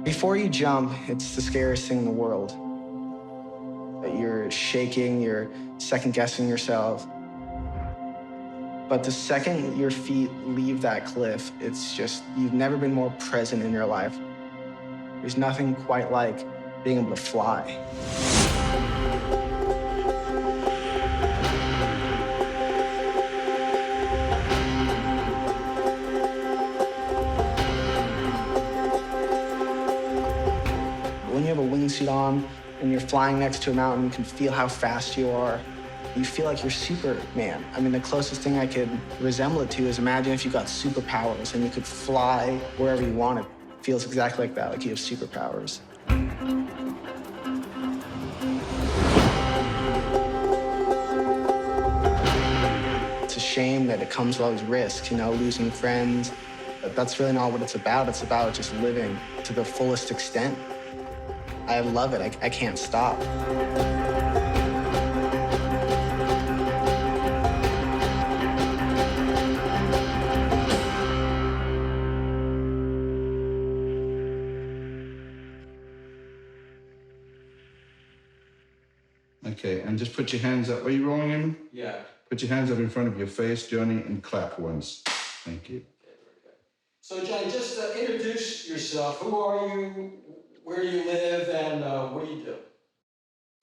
Before you jump, it's the scariest thing in the world. You're shaking, you're second-guessing yourself. But the second your feet leave that cliff, it's just, you've never been more present in your life. There's nothing quite like being able to fly. When you have a wingsuit on and you're flying next to a mountain, you can feel how fast you are. You feel like you're Superman. I mean, the closest thing I could resemble it to is imagine if you got superpowers and you could fly wherever you wanted. It feels exactly like that, like you have superpowers. It's a shame that it comes with all these risks, you know, losing friends. But that's really not what it's about. It's about just living to the fullest extent. I love it. I can't stop. Okay, and just put your hands up. Are you rolling in? Yeah. Put your hands up in front of your face, Johnny, and clap once. Thank you. Okay, very good. So, Johnny, just introduce yourself. Who are you? Where do you live? And what do you do?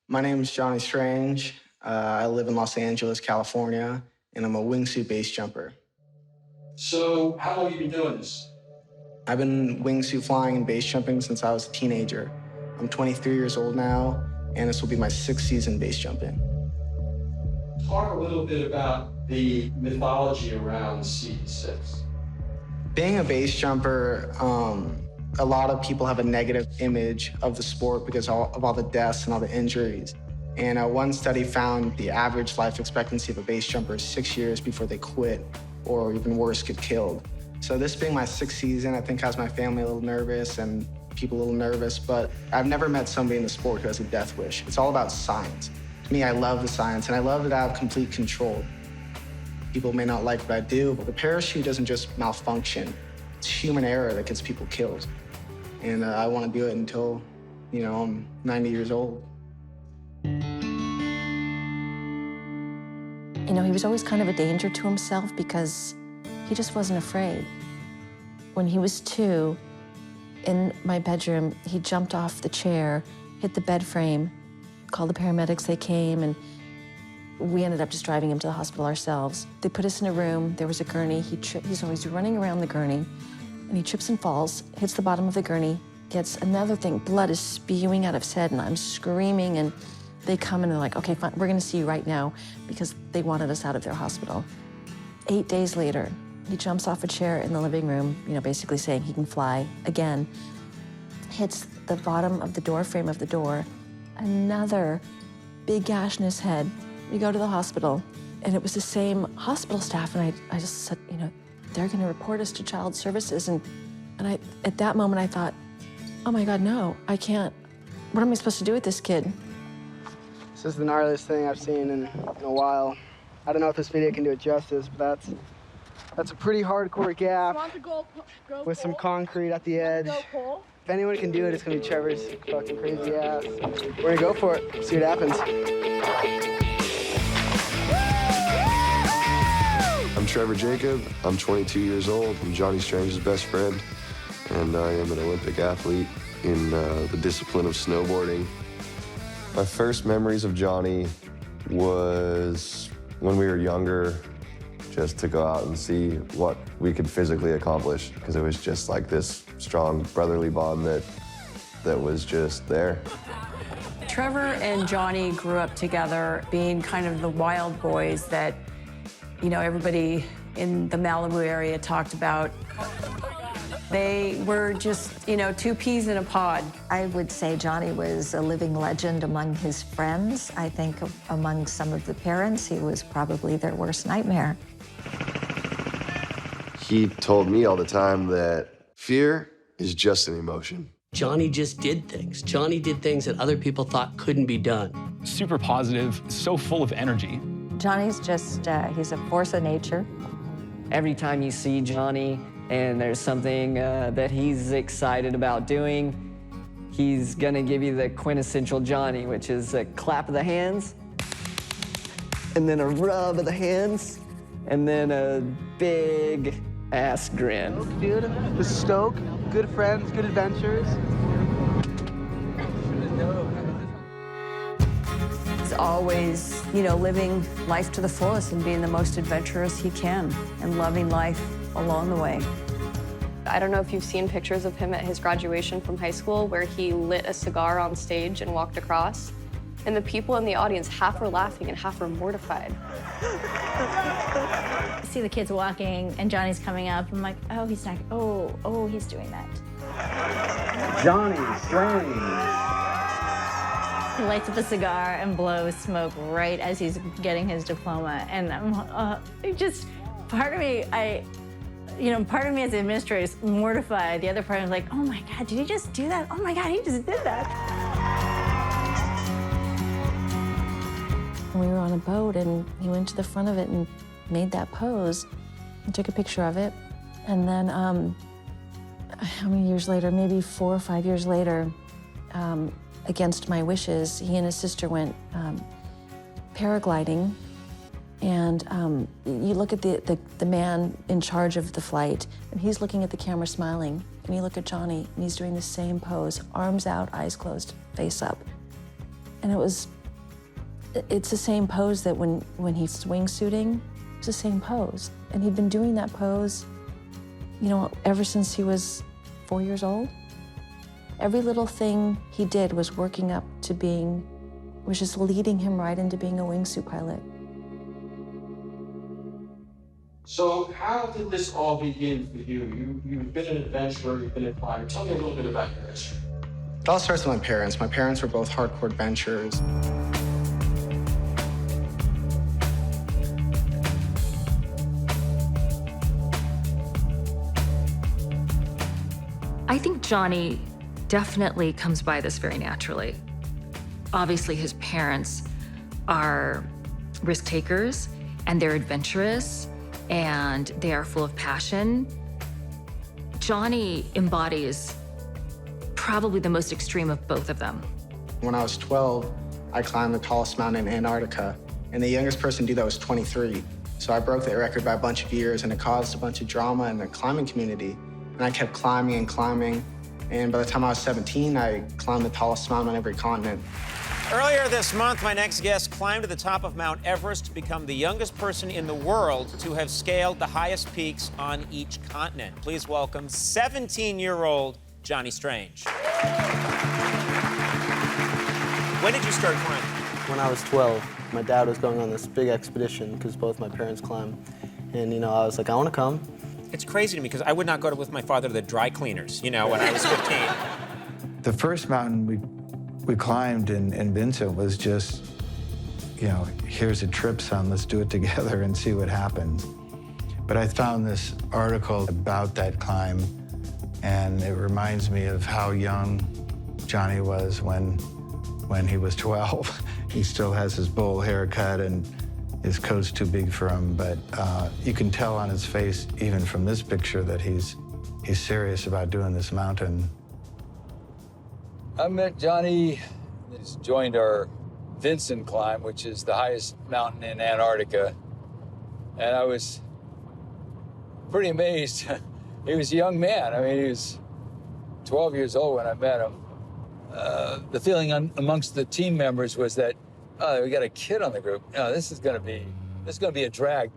My name is Johnny Strange. I live in Los Angeles, California, and I'm a wingsuit base jumper. So, how long have you been doing this? I've been wingsuit flying and base jumping since I was a teenager. I'm 23 years old now, and this will be my 6th season base jumping. Talk a little bit about the mythology around CP6. Being a base jumper, a lot of people have a negative image of the sport because of all the deaths and all the injuries. And one study found the average life expectancy of a base jumper is 6 years before they quit, or even worse, get killed. So this being my 6th season, I think has my family a little nervous and people a little nervous, but I've never met somebody in the sport who has a death wish. It's all about science. To me, I love the science, and I love that I have complete control. People may not like what I do, but the parachute doesn't just malfunction. It's human error that gets people killed. And I want to do it until, you know, I'm 90 years old. You know, he was always kind of a danger to himself because he just wasn't afraid. When he was 2, in my bedroom, he jumped off the chair, hit the bed frame, called the paramedics, they came, and we ended up just driving him to the hospital ourselves. They put us in a room, there was a gurney, he's always running around the gurney, and he trips and falls, hits the bottom of the gurney, gets another thing, blood is spewing out of his head, and I'm screaming, and they come and they're like, okay, fine, we're gonna see you right now, because they wanted us out of their hospital. 8 days later, he jumps off a chair in the living room, you know, basically saying he can fly again, hits the bottom of the door frame of the door, another big gash in his head. We go to the hospital, and it was the same hospital staff, and I just said, you know, they're gonna report us to child services, and at that moment I thought, oh my God, no, I can't. What am I supposed to do with this kid? This is the gnarliest thing I've seen in a while. I don't know if this video can do it justice, but that's a pretty hardcore gap with some concrete at the edge. If anyone can do it, it's gonna be Trevor's fucking crazy ass. We're gonna go for it, see what happens. I'm Trevor Jacob. I'm 22 years old. I'm Johnny Strange's best friend, and I am an Olympic athlete in the discipline of snowboarding. My first memories of Johnny was when we were younger, just to go out and see what we could physically accomplish, because it was just like this strong brotherly bond that was just there. Trevor and Johnny grew up together, being kind of the wild boys that, you know, everybody in the Malibu area talked about. They were just, you know, 2 peas in a pod. I would say Johnny was a living legend among his friends. I think among some of the parents, he was probably their worst nightmare. He told me all the time that fear is just an emotion. Johnny just did things. Johnny did things that other people thought couldn't be done. Super positive, so full of energy. Johnny's just, he's a force of nature. Every time you see Johnny and there's something that he's excited about doing, he's gonna give you the quintessential Johnny, which is a clap of the hands, and then a rub of the hands, and then a big ass grin. Dude, this is Stoke. Good friends, good adventures. He's always, living life to the fullest and being the most adventurous he can and loving life along the way. I don't know if you've seen pictures of him at his graduation from high school where he lit a cigar on stage and walked across. And the people in the audience, half were laughing and half were mortified. I see the kids walking and Johnny's coming up. I'm like, oh, he's not, oh, he's doing that. Johnny Strange. He lights up a cigar and blows smoke right as he's getting his diploma. And I'm part of me, part of me as an administrator is mortified. The other part is like, oh my God, did he just do that? Oh my God, he just did that. We were on a boat and he went to the front of it and made that pose and took a picture of it. And then how many years later, maybe 4 or 5 years later, against my wishes, he and his sister went paragliding. And you look at the man in charge of the flight, and he's looking at the camera smiling. And you look at Johnny, and he's doing the same pose, arms out, eyes closed, face up. And it's the same pose that when he's wingsuiting, it's the same pose. And he'd been doing that pose, ever since he was 4 years old. Every little thing he did was working up to was just leading him right into being a wingsuit pilot. So how did this all begin for you? You've been an adventurer, you've been a climber. Tell me a little bit about your history. It all starts with my parents. My parents were both hardcore adventurers. I think Johnny definitely comes by this very naturally. Obviously, his parents are risk takers and they're adventurous and they are full of passion. Johnny embodies probably the most extreme of both of them. When I was 12, I climbed the tallest mountain in Antarctica, and the youngest person to do that was 23. So I broke that record by a bunch of years, and it caused a bunch of drama in the climbing community. And I kept climbing and climbing, and by the time I was 17, I climbed the tallest mountain on every continent. Earlier this month, my next guest climbed to the top of Mount Everest to become the youngest person in the world to have scaled the highest peaks on each continent. Please welcome 17-year-old Johnny Strange. When did you start climbing? When I was 12. My dad was going on this big expedition because both my parents climb. And, I was like, I want to come. It's crazy to me because I would not go with my father to the dry cleaners, when I was 15. The first mountain we climbed in Vincent was just, here's a trip, son, let's do it together and see what happens. But I found this article about that climb, and it reminds me of how young Johnny was when he was 12. He still has his bowl haircut and his coat's too big for him, but you can tell on his face, even from this picture, that he's serious about doing this mountain. I met Johnny. He's joined our Vincent climb, which is the highest mountain in Antarctica. And I was pretty amazed. He was a young man. I mean, he was 12 years old when I met him. The feeling amongst the team members was that, oh, we got a kid on the group. No, this is gonna be a drag.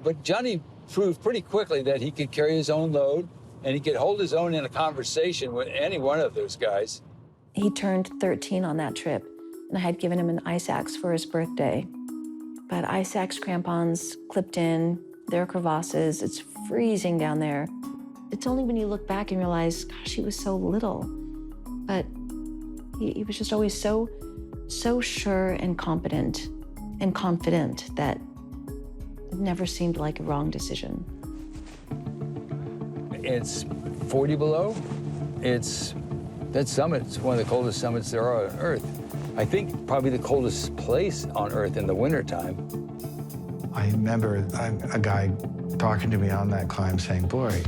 But Johnny proved pretty quickly that he could carry his own load and he could hold his own in a conversation with any one of those guys. He turned 13 on that trip, and I had given him an ice axe for his birthday. But ice axe crampons clipped in, there are crevasses, it's freezing down there. It's only when you look back and realize, gosh, he was so little. But he was just always so sure and competent and confident that it never seemed like a wrong decision. It's 40 below. That summit's one of the coldest summits there are on Earth. I think probably the coldest place on Earth in the wintertime. I remember a guy talking to me on that climb saying, boy,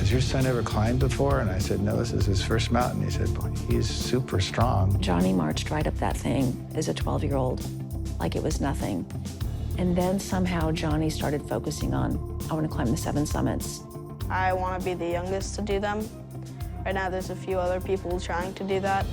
has your son ever climbed before? And I said, no, this is his first mountain. He said, boy, he's super strong. Johnny marched right up that thing as a 12-year-old, like it was nothing. And then somehow Johnny started focusing on, I want to climb the 7 summits. I want to be the youngest to do them. Right now, there's a few other people trying to do that.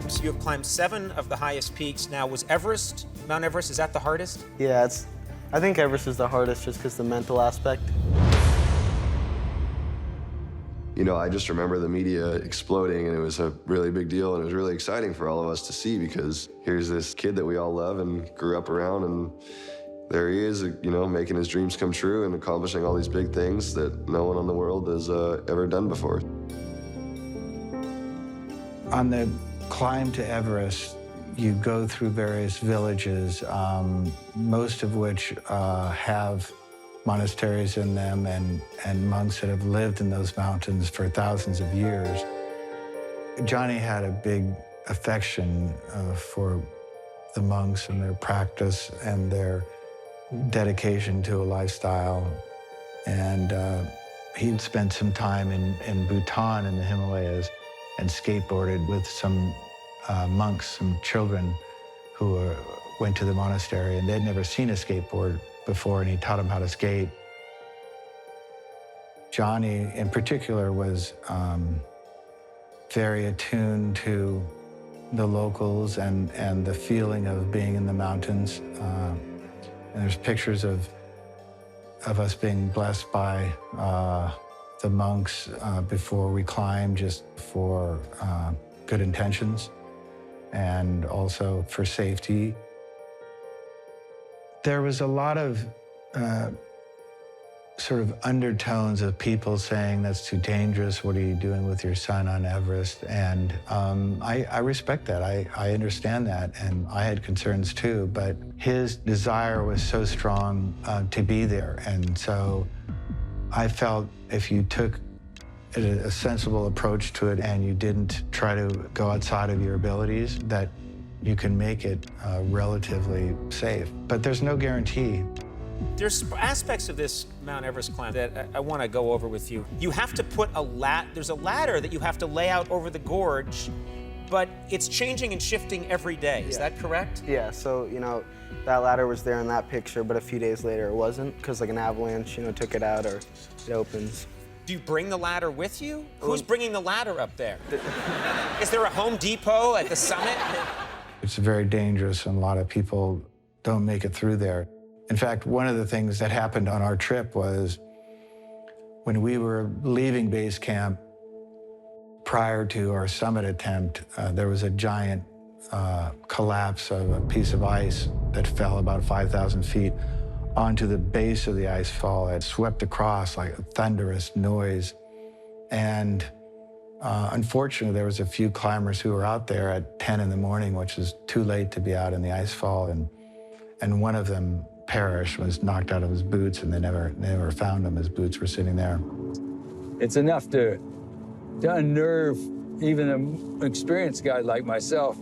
So you have climbed 7 of the highest peaks. Now, was Mount Everest, is that the hardest? Yeah, I think Everest is the hardest just because the mental aspect. You know, I just remember the media exploding, and it was a really big deal, and it was really exciting for all of us to see, because here's this kid that we all love and grew up around, and there he is, you know, making his dreams come true and accomplishing all these big things that no one in the world has ever done before. On the climb to Everest, you go through various villages, most of which have monasteries in them and monks that have lived in those mountains for thousands of years. Johnny had a big affection for the monks and their practice and their dedication to a lifestyle. And he'd spent some time in Bhutan in the Himalayas and skateboarded with some monks, some children who went to the monastery, and they'd never seen a skateboard before, and he taught them how to skate. Johnny, in particular, was very attuned to the locals and the feeling of being in the mountains. And there's pictures of us being blessed by the monks before we climbed, just for good intentions and also for safety. There was a lot of sort of undertones of people saying, that's too dangerous, what are you doing with your son on Everest? And I respect that, I understand that, and I had concerns too, but his desire was so strong to be there. And so I felt if you took a sensible approach to it and you didn't try to go outside of your abilities, that you can make it relatively safe. But there's no guarantee. There's aspects of this Mount Everest climb that I want to go over with you. You have to put there's a ladder that you have to lay out over the gorge, but it's changing and shifting every day. Is that correct? Yeah, so, you know, that ladder was there in that picture, but a few days later it wasn't, because like an avalanche, you know, took it out, or it opens. Do you bring the ladder with you? Who's bringing the ladder up there? Is there a Home Depot at the summit? It's very dangerous, and a lot of people don't make it through there. In fact, one of the things that happened on our trip was when we were leaving base camp prior to our summit attempt, there was a giant collapse of a piece of ice that fell about 5,000 feet onto the base of the ice fall. It swept across like a thunderous noise. And unfortunately, there was a few climbers who were out there at 10 in the morning, which is too late to be out in the ice fall. And one of them perished, was knocked out of his boots, and they never found him. His boots were sitting there. It's enough to unnerve even an experienced guy like myself.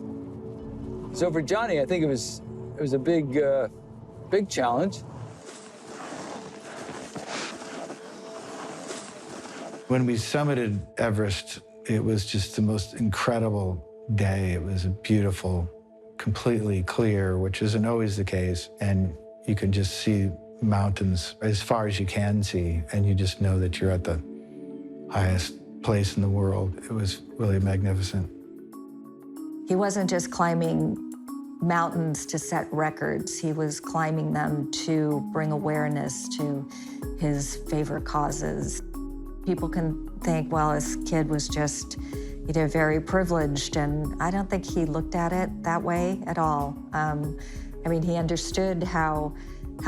So for Johnny, I think it was a big challenge. When we summited Everest, it was just the most incredible day. It was a beautiful, completely clear, which isn't always the case. And you can just see mountains as far as you can see, and you just know that you're at the highest place in the world. It was really magnificent. He wasn't just climbing mountains to set records. He was climbing them to bring awareness to his favorite causes. People can think, well, this kid was just, you know, very privileged, and I don't think he looked at it that way at all. I mean, he understood how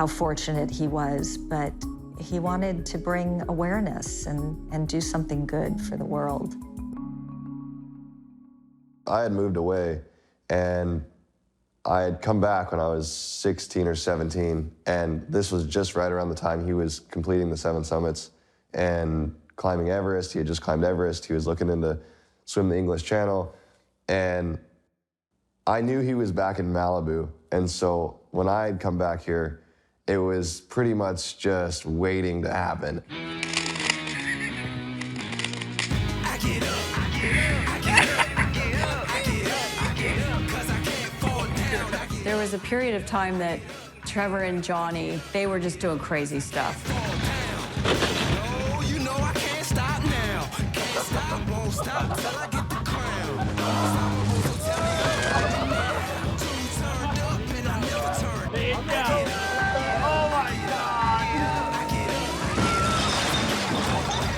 fortunate he was, but he wanted to bring awareness and do something good for the world. I had moved away, and I had come back when I was 16 or 17, and this was just right around the time he was completing the 7 summits and climbing Everest. He had just climbed Everest. He was looking into swim the English Channel, And I knew he was back in Malibu. And so when I had come back here, it was pretty much just waiting to happen. There was a period of time that Trevor and Johnny, they were just doing crazy stuff.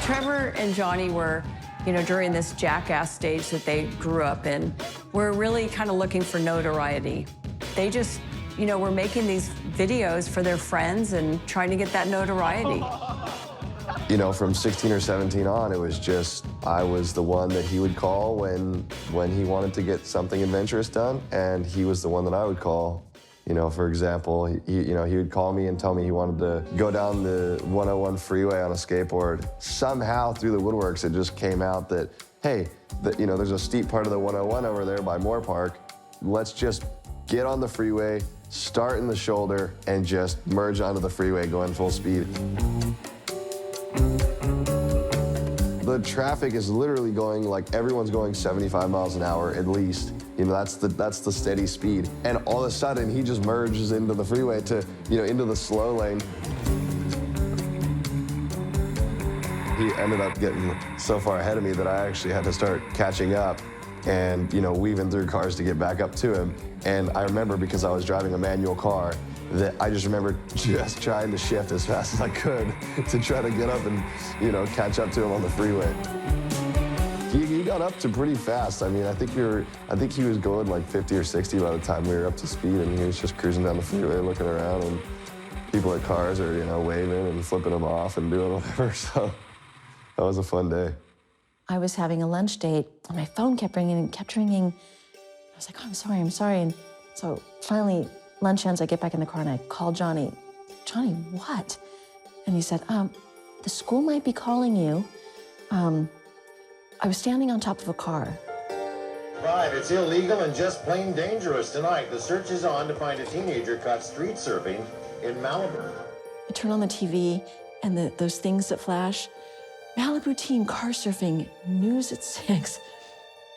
Trevor and Johnny were, during this jackass stage that they grew up in, were really kind of looking for notoriety. They just, were making these videos for their friends and trying to get that notoriety. From 16 or 17 on, it was just, I was the one that he would call when he wanted to get something adventurous done, and he was the one that I would call. For example, he would call me and tell me he wanted to go down the 101 freeway on a skateboard. Somehow through the woodworks, it just came out that, hey, there's a steep part of the 101 over there by Moore Park. Let's just get on the freeway, start in the shoulder, and just merge onto the freeway going full speed. The traffic is literally going like everyone's going 75 miles an hour at least. That's the steady speed. And all of a sudden, he just merges into the freeway to, into the slow lane. He ended up getting so far ahead of me that I actually had to start catching up and, weaving through cars to get back up to him. And I remember, because I was driving a manual car, that I just remember just trying to shift as fast as I could to try to get up and, catch up to him on the freeway. He got up to pretty fast. I mean, I think he was going like 50 or 60 by the time we were up to speed, and he was just cruising down the freeway looking around, and people at cars are, waving and flipping him off and doing whatever, so that was a fun day. I was having a lunch date, and my phone kept ringing and kept ringing. I was like, oh, I'm sorry. And so finally, lunch ends, I get back in the car and I call Johnny. Johnny, what? And he said, the school might be calling you. I was standing on top of a car. Right, it's illegal and just plain dangerous tonight. The search is on to find a teenager caught street surfing in Malibu. I turn on the TV and those things that flash. Malibu teen car surfing, news at 6.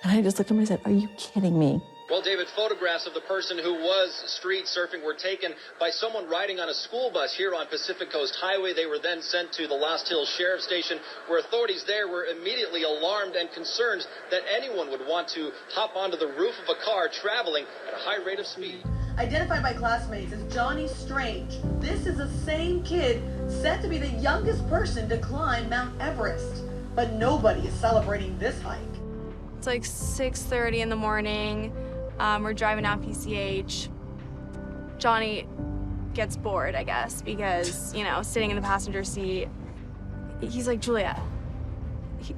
And I just looked at him and I said, are you kidding me? Well, David, photographs of the person who was street surfing were taken by someone riding on a school bus here on Pacific Coast Highway. They were then sent to the Lost Hills Sheriff's Station, where authorities there were immediately alarmed and concerned that anyone would want to hop onto the roof of a car traveling at a high rate of speed. Identified by classmates as Johnny Strange, this is the same kid said to be the youngest person to climb Mount Everest. But nobody is celebrating this hike. It's like 6:30 in the morning. We're driving out PCH. Johnny gets bored, I guess, because, sitting in the passenger seat, he's like, Julia,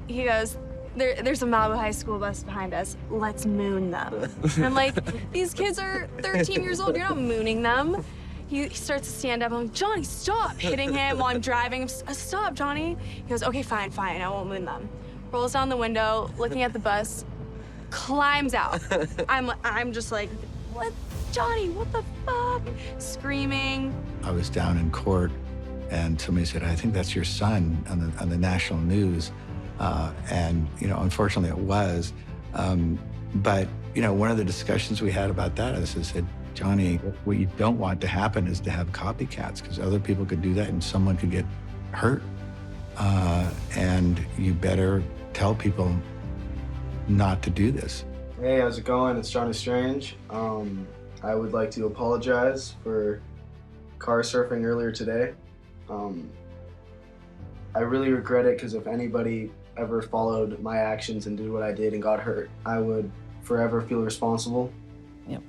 he goes, there's a Malibu High School bus behind us. Let's moon them. And I'm like, these kids are 13 years old. You're not mooning them. He starts to stand up. I'm like, Johnny, stop, hitting him while I'm driving. Stop, Johnny. He goes, okay, fine, I won't moon them. Rolls down the window, looking at the bus, climbs out. I'm just like, what, Johnny, what the fuck? Screaming. I was down in court and somebody said, I think that's your son on the national news. And, unfortunately it was. But, one of the discussions we had about that is I said, Johnny, what you don't want to happen is to have copycats, because other people could do that and someone could get hurt. And you better tell people not to do this. Hey, how's it going? It's Johnny Strange. I would like to apologize for car surfing earlier today. I really regret it, because if anybody ever followed my actions and did what I did and got hurt, I would forever feel responsible.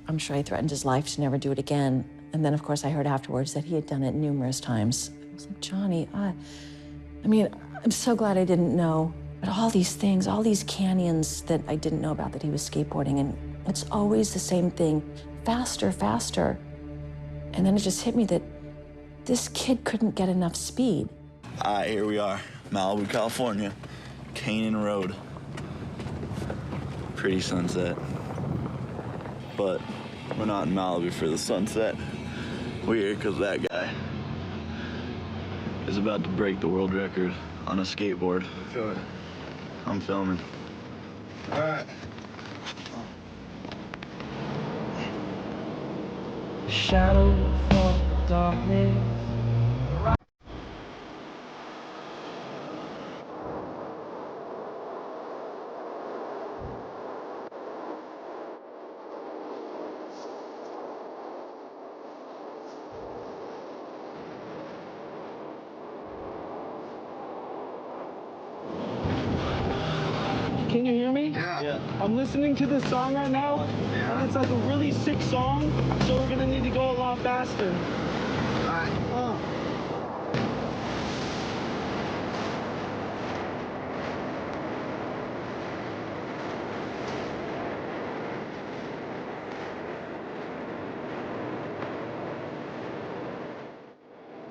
I'm sure he threatened his life to never do it again. And then, of course, I heard afterwards that he had done it numerous times. I was like, Johnny, I'm so glad I didn't know. But all these things, all these canyons that I didn't know about that he was skateboarding, and it's always the same thing, faster, faster. And then it just hit me that this kid couldn't get enough speed. All right, here we are, Malibu, California, Canyon Road. Pretty sunset. but we're not in Malibu for the sunset. We're here because that guy is about to break the world record on a skateboard. I'm filming. All right. Shadow of darkness. Can you hear me? Yeah. I'm listening to this song right now, and it's like a really sick song, so we're gonna need to go a lot faster. Alright.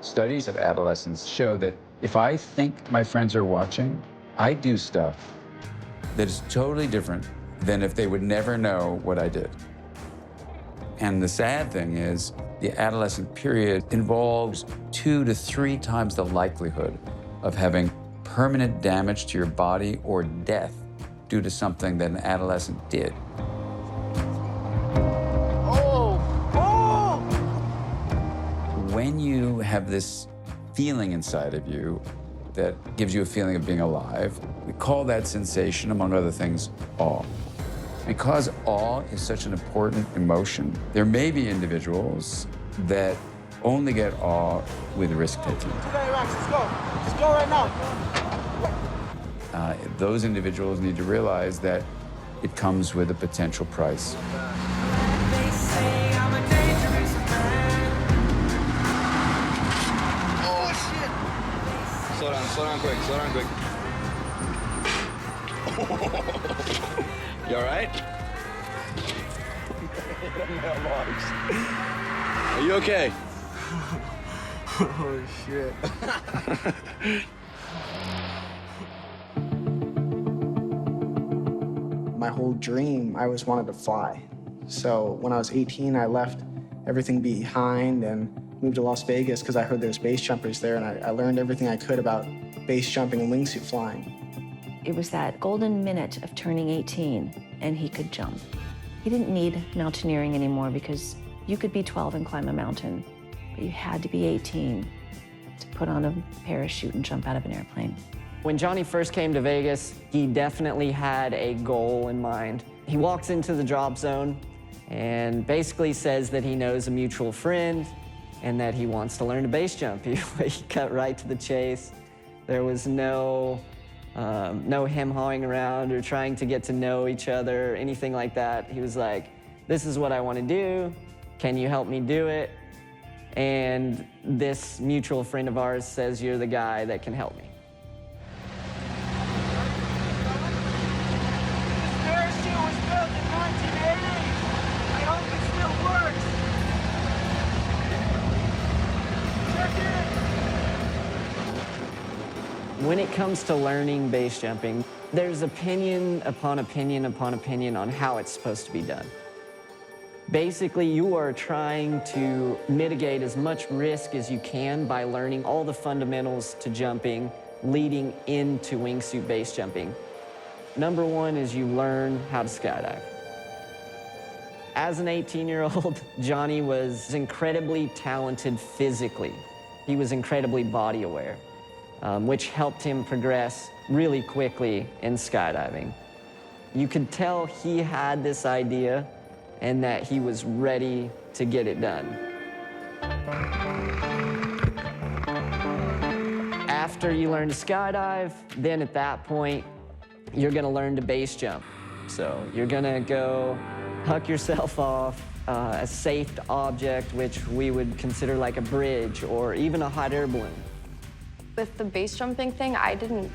Studies of adolescence show that if I think my friends are watching, I do stuff that is totally different than if they would never know what I did. And the sad thing is, the adolescent period involves 2 to 3 times the likelihood of having permanent damage to your body or death due to something that an adolescent did. When you have this feeling inside of you that gives you a feeling of being alive, we call that sensation, among other things, awe. Because awe is such an important emotion, there may be individuals that only get awe with risk-taking. Okay, Max, let's go. Let's go right now. Those individuals need to realize that it comes with a potential price. Slow down quick, You all right? Are you okay? Oh, shit. My whole dream, I always wanted to fly. So when I was 18, I left everything behind and moved to Las Vegas because I heard there's base jumpers there, and I learned everything I could about base jumping and wingsuit flying. It was that golden minute of turning 18, and he could jump. He didn't need mountaineering anymore because you could be 12 and climb a mountain, but you had to be 18 to put on a parachute and jump out of an airplane. When Johnny first came to Vegas, he definitely had a goal in mind. He walks into the drop zone and basically says that he knows a mutual friend and that he wants to learn to base jump. He cut right to the chase. There was no hem-hawing around or trying to get to know each other, anything like that. He was like, this is what I want to do. Can you help me do it? And this mutual friend of ours says, you're the guy that can help me. This parachute was built in 1980. I hope it still works. When it comes to learning base jumping, there's opinion upon opinion upon opinion on how it's supposed to be done. Basically, you are trying to mitigate as much risk as you can by learning all the fundamentals to jumping leading into wingsuit base jumping. Number one is you learn how to skydive. As an 18-year-old, Johnny was incredibly talented physically. He was incredibly body aware, which helped him progress really quickly in skydiving. You could tell he had this idea and that he was ready to get it done. After you learn to skydive, then at that point, you're gonna learn to base jump. So you're gonna go huck yourself off a safe object, which we would consider like a bridge or even a hot air balloon. With the base jumping thing, I didn't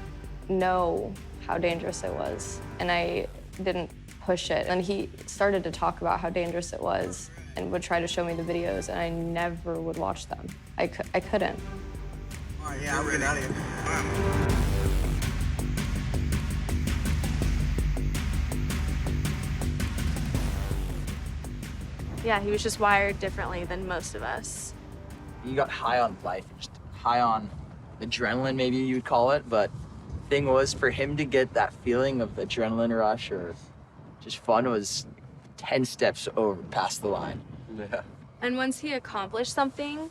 know how dangerous it was, and I didn't push it. And he started to talk about how dangerous it was and would try to show me the videos, and I never would watch them. I couldn't. All right, yeah, I'm ready. Out of here. Yeah, he was just wired differently than most of us. You got high on life, just high on adrenaline, maybe you would call it. But the thing was, for him to get that feeling of adrenaline rush or just fun was 10 steps over past the line. Yeah. And once he accomplished something,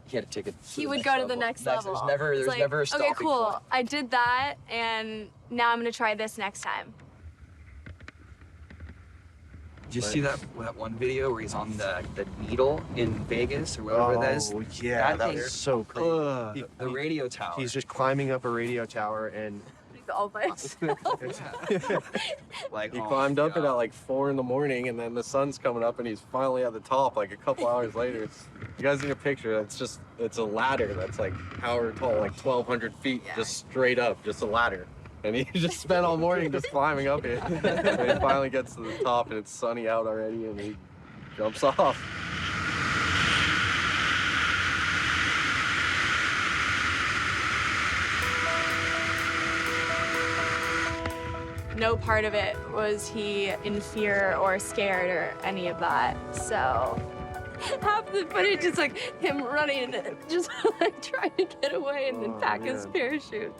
He had to take it. he would go to the next level. There's It's like, never a stopping okay, cool. point. I did that, and now I'm gonna try this next time. Did you see that one video where he's on the needle in Vegas or whatever that is? Oh, yeah, that thing- was so crazy. the radio tower. He's just climbing up a radio tower and All by himself. Like, he oh climbed my up at like 4 in the morning, and then the sun's coming up, and he's finally at the top like a couple hours later. You guys need a picture. It's a ladder that's like however tall, like 1,200 feet, just straight up, just a ladder. And he just spent all morning just climbing up it. And he finally gets to the top, and it's sunny out already, and he jumps off. No part of it was he in fear or scared or any of that. So half the footage is like him running and just like trying to get away and then pack his parachute.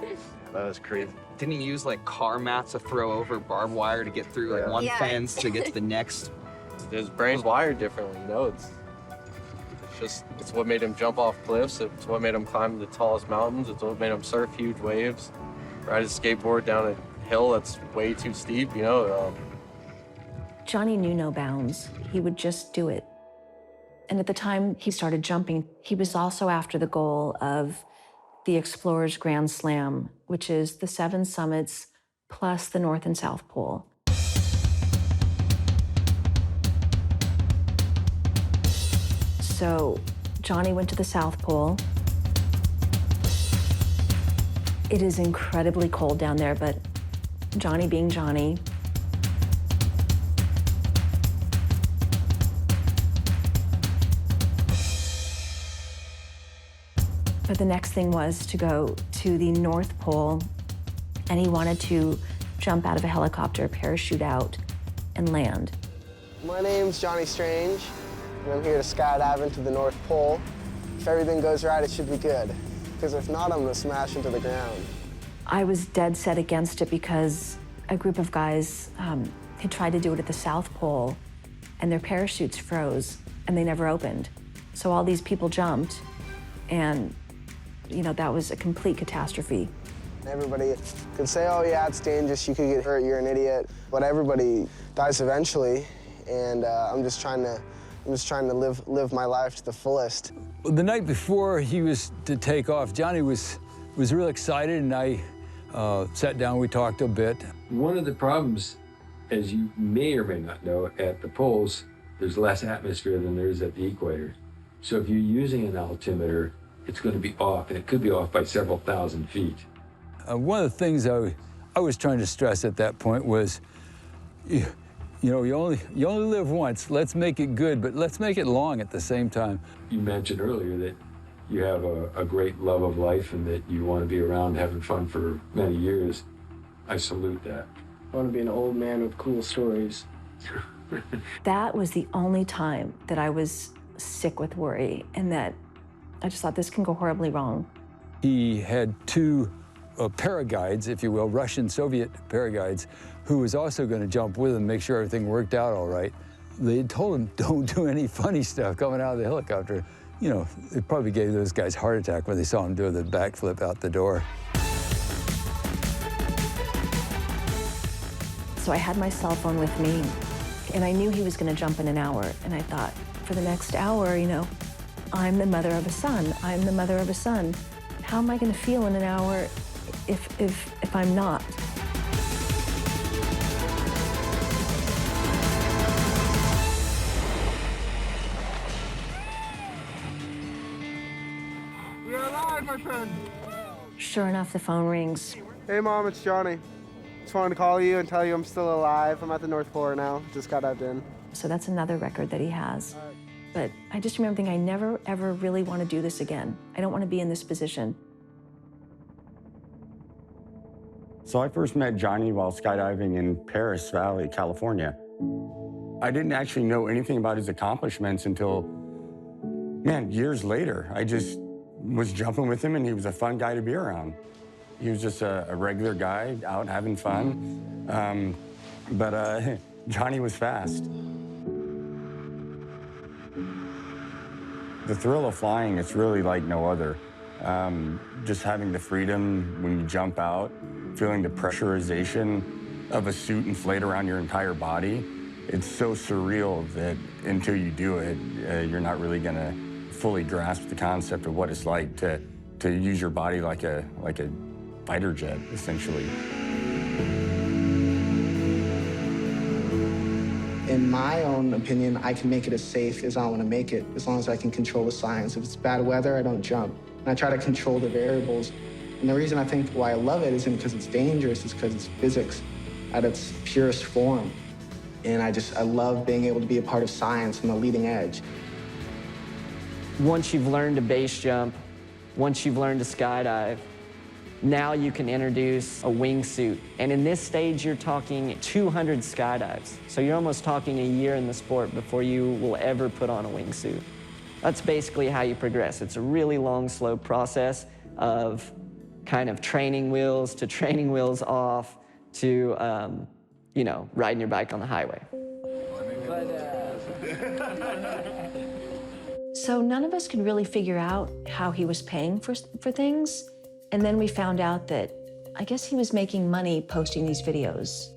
That was crazy. Didn't he use like car mats to throw over barbed wire to get through like one fence to get to the next? His brain's wired differently, it's what made him jump off cliffs. It's what made him climb the tallest mountains. It's what made him surf huge waves, ride his skateboard down a hill that's way too steep, Johnny knew no bounds. He would just do it. And at the time he started jumping, he was also after the goal of the Explorers Grand Slam, which is the 7 summits plus the North and South Pole. So Johnny went to the South Pole. It is incredibly cold down there, but Johnny being Johnny, but the next thing was to go to the North Pole, and he wanted to jump out of a helicopter, parachute out, and land. My name's Johnny Strange, and I'm here to skydive into the North Pole. If everything goes right, it should be good. Because if not, I'm gonna smash into the ground. I was dead set against it because a group of guys had tried to do it at the South Pole, and their parachutes froze, and they never opened. So all these people jumped, and that was a complete catastrophe. Everybody could say, oh yeah, it's dangerous, you could get hurt, you're an idiot. But everybody dies eventually, and I'm just trying to live my life to the fullest. The night before he was to take off, Johnny was real excited, and I sat down, we talked a bit. One of the problems, as you may or may not know, at the poles, there's less atmosphere than there is at the equator. So if you're using an altimeter, it's going to be off, and it could be off by several thousand feet. One of the things I was trying to stress at that point was, you only live once. Let's make it good, but let's make it long at the same time. You mentioned earlier that you have a great love of life and that you want to be around having fun for many years. I salute that. I want to be an old man with cool stories. That was the only time that I was sick with worry, and that I just thought this can go horribly wrong. He had 2 paraguides, if you will, Russian Soviet paraguides, who was also going to jump with him, make sure everything worked out all right. They told him, don't do any funny stuff coming out of the helicopter. It probably gave those guys a heart attack when they saw him do the backflip out the door. So I had my cell phone with me, and I knew he was going to jump in an hour. And I thought, for the next hour, I'm the mother of a son. I'm the mother of a son. How am I going to feel in an hour if I'm not? You're alive, my friend. Sure enough, the phone rings. Hey, Mom, it's Johnny. Just wanted to call you and tell you I'm still alive. I'm at the North Pole now. Just got dived in. So that's another record that he has. But I just remember thinking, I never, ever really want to do this again. I don't want to be in this position. So I first met Johnny while skydiving in Paris Valley, California. I didn't actually know anything about his accomplishments until, man, years later. I just was jumping with him, and he was a fun guy to be around. He was just a regular guy out having fun. But Johnny was fast. The thrill of flying, it's really like no other. Just having the freedom when you jump out, feeling the pressurization of a suit inflate around your entire body. It's so surreal that until you do it, you're not really gonna fully grasp the concept of what it's like to use your body like a fighter jet, essentially. In my own opinion, I can make it as safe as I want to make it, as long as I can control the science. If it's bad weather, I don't jump. And I try to control the variables. And the reason I think why I love it isn't because it's dangerous, it's because it's physics at its purest form. And I love being able to be a part of science and the leading edge. Once you've learned to base jump, once you've learned to skydive, now you can introduce a wingsuit. And in this stage, you're talking 200 skydives. So you're almost talking a year in the sport before you will ever put on a wingsuit. That's basically how you progress. It's a really long, slow process of kind of training wheels to training wheels off to, you know, riding your bike on the highway. So none of us could really figure out how he was paying for things. And then we found out that I guess he was making money posting these videos.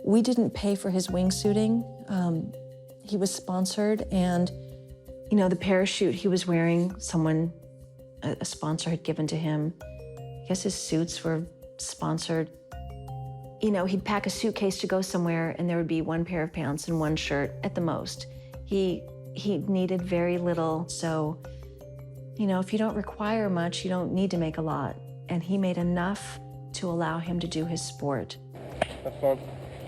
We didn't pay for his wingsuiting. He was sponsored, and you know, the parachute he was wearing, a sponsor had given to him. I guess his suits were sponsored. You know, he'd pack a suitcase to go somewhere, and there would be one pair of pants and one shirt at the most. He needed very little, so you know, if you don't require much, you don't need to make a lot. And he made enough to allow him to do his sport. Have fun,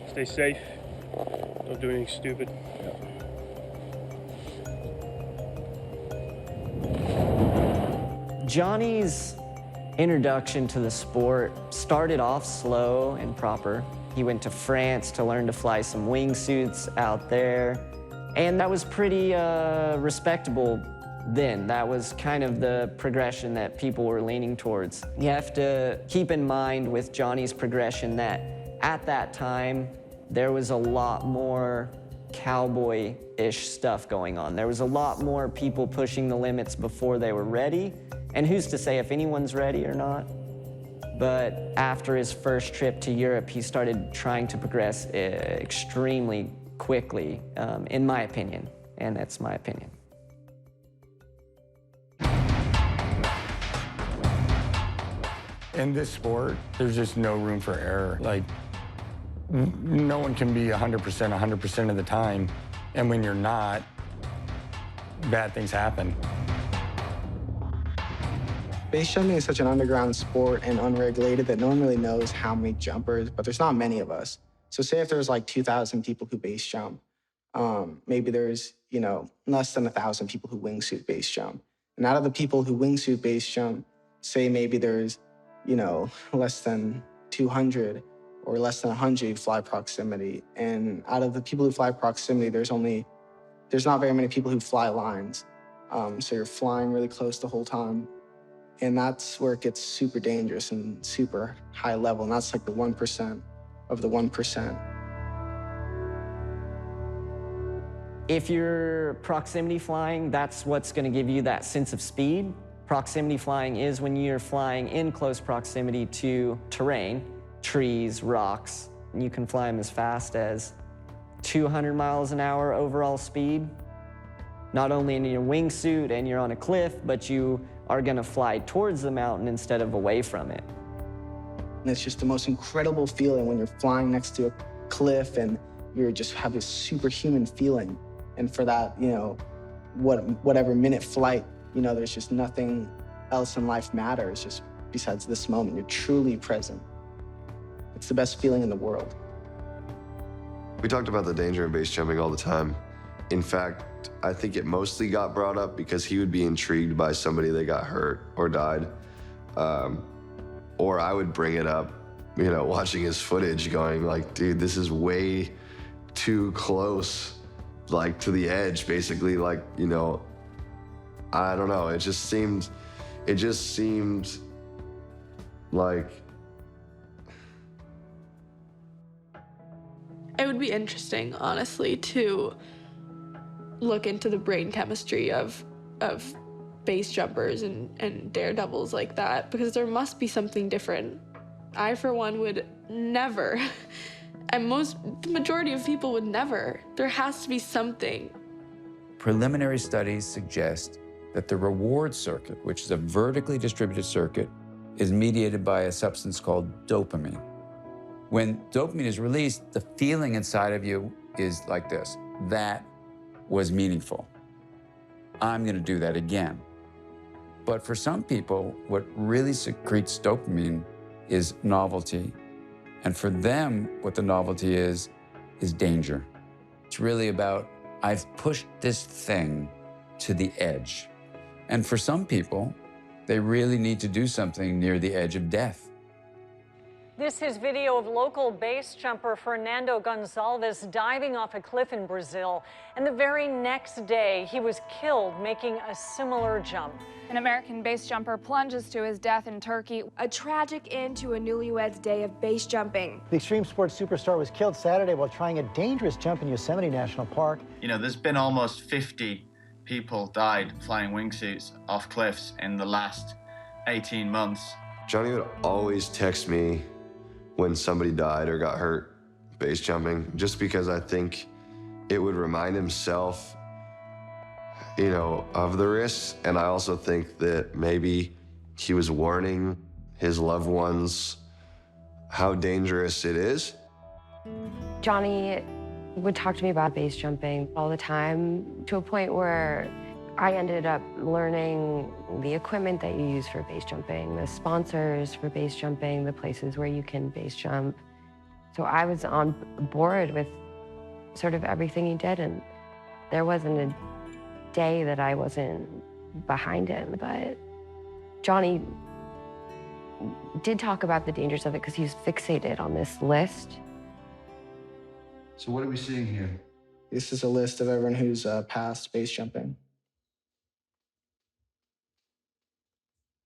stay safe, don't do anything stupid. Johnny's introduction to the sport started off slow and proper. He went to France to learn to fly some wingsuits out there, and that was pretty respectable then. That was kind of the progression that people were leaning towards. You have to keep in mind with Johnny's progression that at that time, there was a lot more cowboy-ish stuff going on. There was a lot more people pushing the limits before they were ready. And who's to say if anyone's ready or not? But after his first trip to Europe, he started trying to progress extremely quickly, in my opinion, and that's my opinion. In this sport, there's just no room for error. Like, no one can be 100% of the time, and when you're not, bad things happen. Base jumping is such an underground sport and unregulated that no one really knows how many jumpers, but there's not many of us. So say if there's like 2,000 people who base jump, maybe there's, you know, less than 1,000 people who wingsuit base jump. And out of the people who wingsuit base jump, say maybe there's, you know, less than 200 or less than 100 who fly proximity. And out of the people who fly proximity, there's not very many people who fly lines. So you're flying really close the whole time. And that's where it gets super dangerous and super high level. And that's like the 1% of the 1%. If you're proximity flying, that's what's going to give you that sense of speed. Proximity flying is when you're flying in close proximity to terrain, trees, rocks, and you can fly them as fast as 200 miles an hour overall speed. Not only in your wingsuit and you're on a cliff, but you are going to fly towards the mountain instead of away from it. And it's just the most incredible feeling when you're flying next to a cliff and you just have this superhuman feeling. And for that, you know, whatever minute flight, you know, there's just nothing else in life matters just besides this moment. You're truly present. It's the best feeling in the world. We talked about the danger of base jumping all the time. In fact, I think it mostly got brought up because he would be intrigued by somebody that got hurt or died. Or I would bring it up, you know, watching his footage going like, dude, this is way too close like to the edge, basically, like, you know, I don't know, it just seemed like. It would be interesting, honestly, to look into the brain chemistry of base jumpers and daredevils like that, because there must be something different. I, for one, would never, and the majority of people would never. There has to be something. Preliminary studies suggest that the reward circuit, which is a vertically distributed circuit, is mediated by a substance called dopamine. When dopamine is released, the feeling inside of you is like this: that was meaningful. I'm going to do that again. But for some people, what really secretes dopamine is novelty. And for them, what the novelty is danger. It's really about, I've pushed this thing to the edge. And for some people, they really need to do something near the edge of death. This is video of local base jumper Fernando Gonçalves diving off a cliff in Brazil. And the very next day, he was killed making a similar jump. An American base jumper plunges to his death in Turkey. A tragic end to a newlyweds day of base jumping. The extreme sports superstar was killed Saturday while trying a dangerous jump in Yosemite National Park. You know, there's been almost 50 people died flying wingsuits off cliffs in the last 18 months. Johnny would always text me when somebody died or got hurt base jumping, just because I think it would remind himself, you know, of the risks. And I also think that maybe he was warning his loved ones how dangerous it is. Johnny would talk to me about base jumping all the time, to a point where I ended up learning the equipment that you use for base jumping, the sponsors for base jumping, the places where you can base jump. So I was on board with sort of everything he did, and there wasn't a day that I wasn't behind him. But Johnny did talk about the dangers of it because he was fixated on this list. So what are we seeing here? This is a list of everyone who's passed base jumping.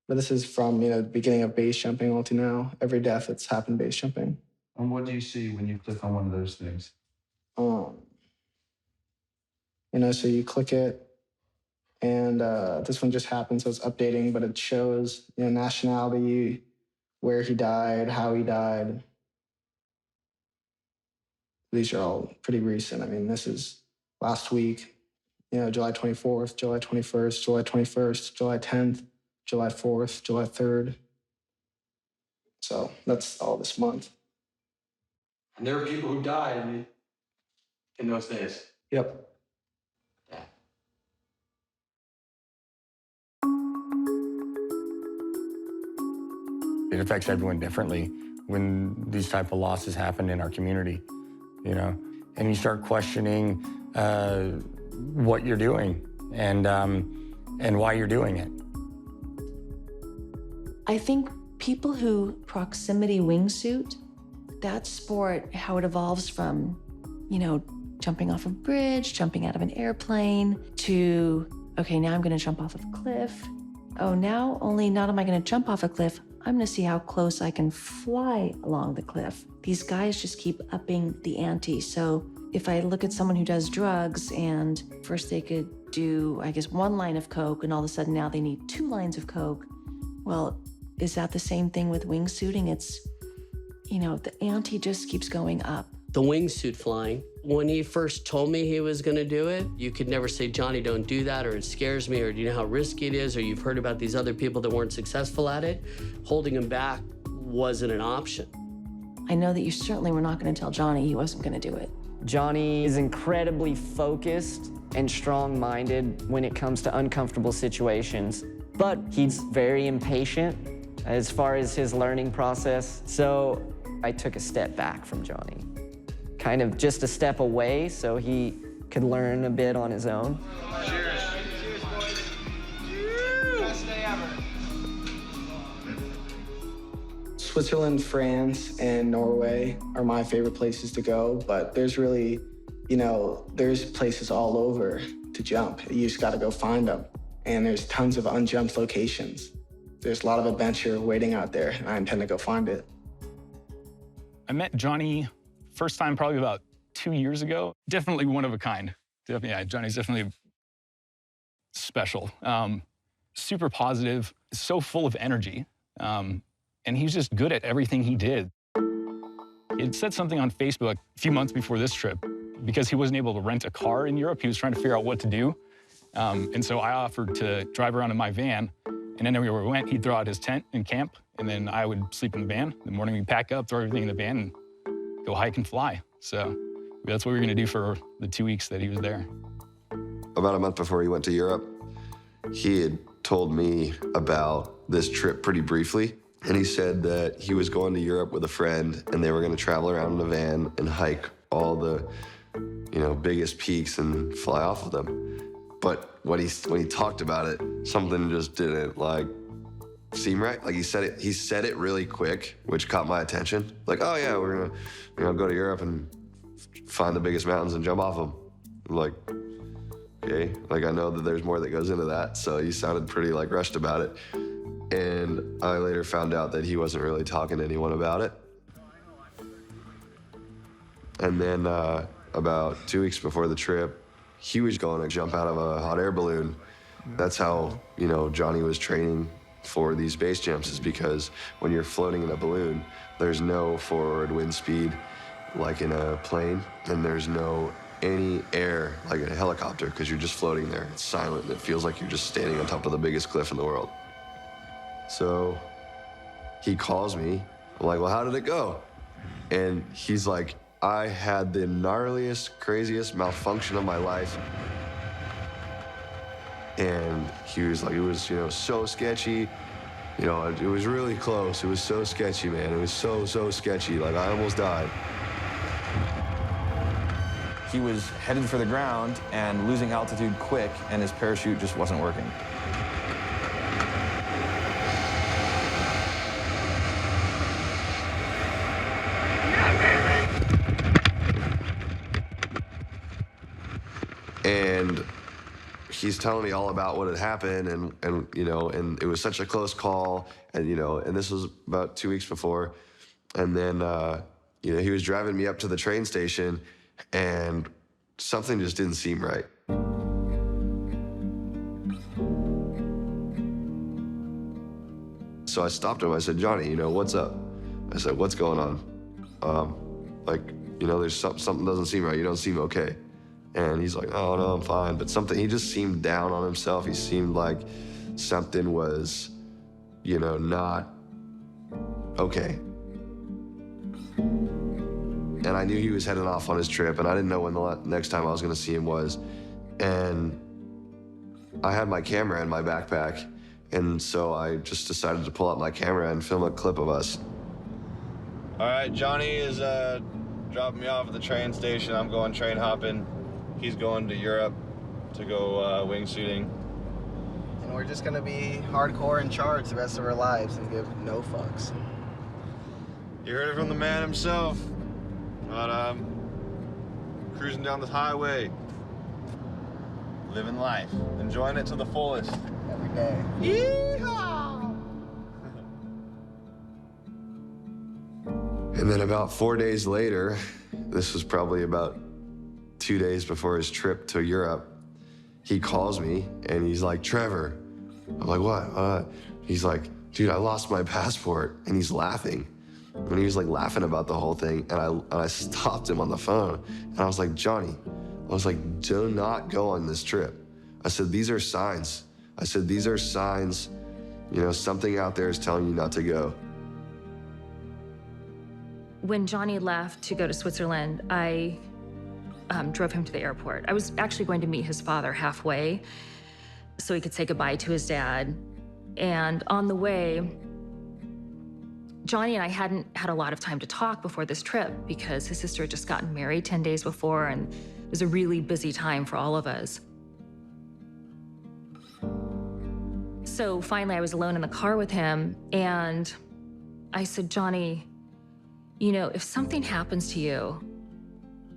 But this is from, you know, the beginning of base jumping all to now. Every death that's happened base jumping. And what do you see when you click on one of those things? You know, so you click it, and this one just happened, so it's updating, but it shows, you know, nationality, where he died, how he died. These are all pretty recent. I mean, this is last week, you know, July 24th, July 21st, July 21st, July 10th, July 4th, July 3rd. So that's all this month. And there were people who died in those days. Yep. It affects everyone differently when these type of losses happen in our community, you know, and you start questioning what you're doing and why you're doing it. I think people who proximity wingsuit, that sport, how it evolves from, you know, jumping off a bridge, jumping out of an airplane, to, okay, now I'm gonna jump off of a cliff. Oh, now only not am I gonna jump off a cliff, I'm gonna see how close I can fly along the cliff. These guys just keep upping the ante. So if I look at someone who does drugs and first they could do, I guess, 1 line of coke, and all of a sudden now they need 2 lines of coke, well, is that the same thing with wingsuiting? It's, you know, the ante just keeps going up. The wingsuit flying, when he first told me he was gonna do it, you could never say, Johnny, don't do that, or it scares me, or do you know how risky it is, or you've heard about these other people that weren't successful at it. Holding him back wasn't an option. I know that you certainly were not gonna tell Johnny he wasn't gonna do it. Johnny is incredibly focused and strong-minded when it comes to uncomfortable situations, but he's very impatient as far as his learning process. So I took a step back from Johnny, kind of just a step away so he could learn a bit on his own. Cheers. Cheers, boys. Cheers. Best day ever. Switzerland, France, and Norway are my favorite places to go, but there's really, You know, there's places all over to jump. You just got to go find them. And there's tons of unjumped locations. There's a lot of adventure waiting out there, and I intend to go find it. I met Johnny first time probably about 2 years ago. Definitely one of a kind. Yeah, Johnny's definitely special. Super positive, so full of energy. And he's just good at everything he did. He had said something on Facebook a few months before this trip. Because he wasn't able to rent a car in Europe, he was trying to figure out what to do. And so I offered to drive around in my van. And then everywhere we went, he'd throw out his tent and camp. And then I would sleep in the van. In the morning, we'd pack up, throw everything in the van, and go hike and fly. So that's what we were going to do for the 2 weeks that he was there. About a month before he went to Europe, he had told me about this trip pretty briefly. And he said that he was going to Europe with a friend, and they were going to travel around in a van and hike all the, biggest peaks and fly off of them. But when he talked about it, something just didn't seem right. Like he said it really quick, which caught my attention. Like, oh yeah, we're gonna go to Europe and find the biggest mountains and jump off them. I'm like, okay, I know that there's more that goes into that. So he sounded pretty rushed about it. And I later found out that he wasn't really talking to anyone about it. And then about 2 weeks before the trip, he was going to jump out of a hot air balloon. That's how, Johnny was training for these base jumps, is because when you're floating in a balloon, there's no forward wind speed like in a plane, and there's no any air like in a helicopter, because you're just floating there. It's silent, and it feels like you're just standing on top of the biggest cliff in the world. So he calls me. I'm like, well, how did it go? And he's like, I had the gnarliest, craziest malfunction of my life. And he was like, it was, so sketchy. It was really close. It was so sketchy, man. It was so sketchy. I almost died. He was headed for the ground and losing altitude quick, and his parachute just wasn't working. And he's telling me all about what had happened, and it was such a close call, and this was about 2 weeks before. And then, he was driving me up to the train station, and something just didn't seem right. So I stopped him. I said, Johnny, what's up? I said, what's going on? There's something doesn't seem right. You don't seem okay. And he's like, oh, no, I'm fine. But he just seemed down on himself. He seemed like something was, not okay. And I knew he was heading off on his trip, and I didn't know when the next time I was going to see him was. And I had my camera in my backpack, and so I just decided to pull out my camera and film a clip of us. All right, Johnny is dropping me off at the train station. I'm going train hopping. He's going to Europe to go wingsuiting. And we're just gonna be hardcore and charged the rest of our lives and give no fucks. You heard it from the man himself. But cruising down this highway, living life, enjoying it to the fullest. Every day. Yeehaw! And then about 4 days later, this was probably about 2 days before his trip to Europe, he calls me and he's like, Trevor. I'm like, what? He's like, dude, I lost my passport. And he's laughing. And he was laughing about the whole thing. And I stopped him on the phone. And I was like, Johnny, do not go on this trip. I said, these are signs. I said, these are signs, something out there is telling you not to go. When Johnny left to go to Switzerland, I drove him to the airport. I was actually going to meet his father halfway so he could say goodbye to his dad. And on the way, Johnny and I hadn't had a lot of time to talk before this trip because his sister had just gotten married 10 days before, and it was a really busy time for all of us. So finally, I was alone in the car with him, and I said, Johnny, if something happens to you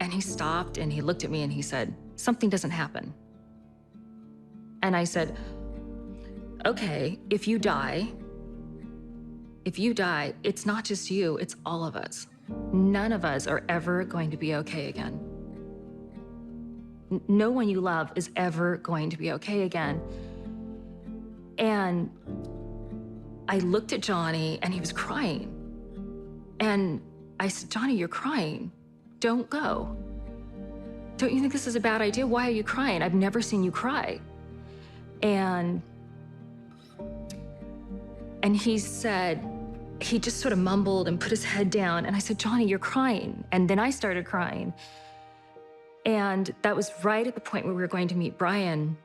And he stopped and he looked at me and he said, something doesn't happen. And I said, okay, if you die, it's not just you, it's all of us. None of us are ever going to be okay again. No one you love is ever going to be okay again. And I looked at Johnny and he was crying. And I said, Johnny, you're crying. Don't go. Don't you think this is a bad idea? Why are you crying? I've never seen you cry. And he said, he just sort of mumbled and put his head down. And I said, Johnny, you're crying. And then I started crying. And that was right at the point where we were going to meet Brian.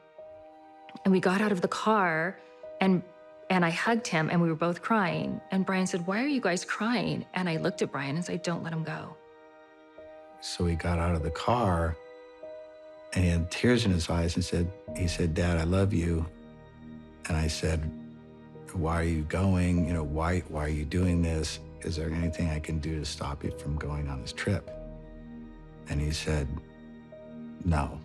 And we got out of the car and I hugged him and we were both crying. And Brian said, why are you guys crying? And I looked at Brian and said, don't let him go. So he got out of the car and he had tears in his eyes and he said, Dad, I love you. And I said, why are you going? You know, why are you doing this? Is there anything I can do to stop you from going on this trip? And he said, no.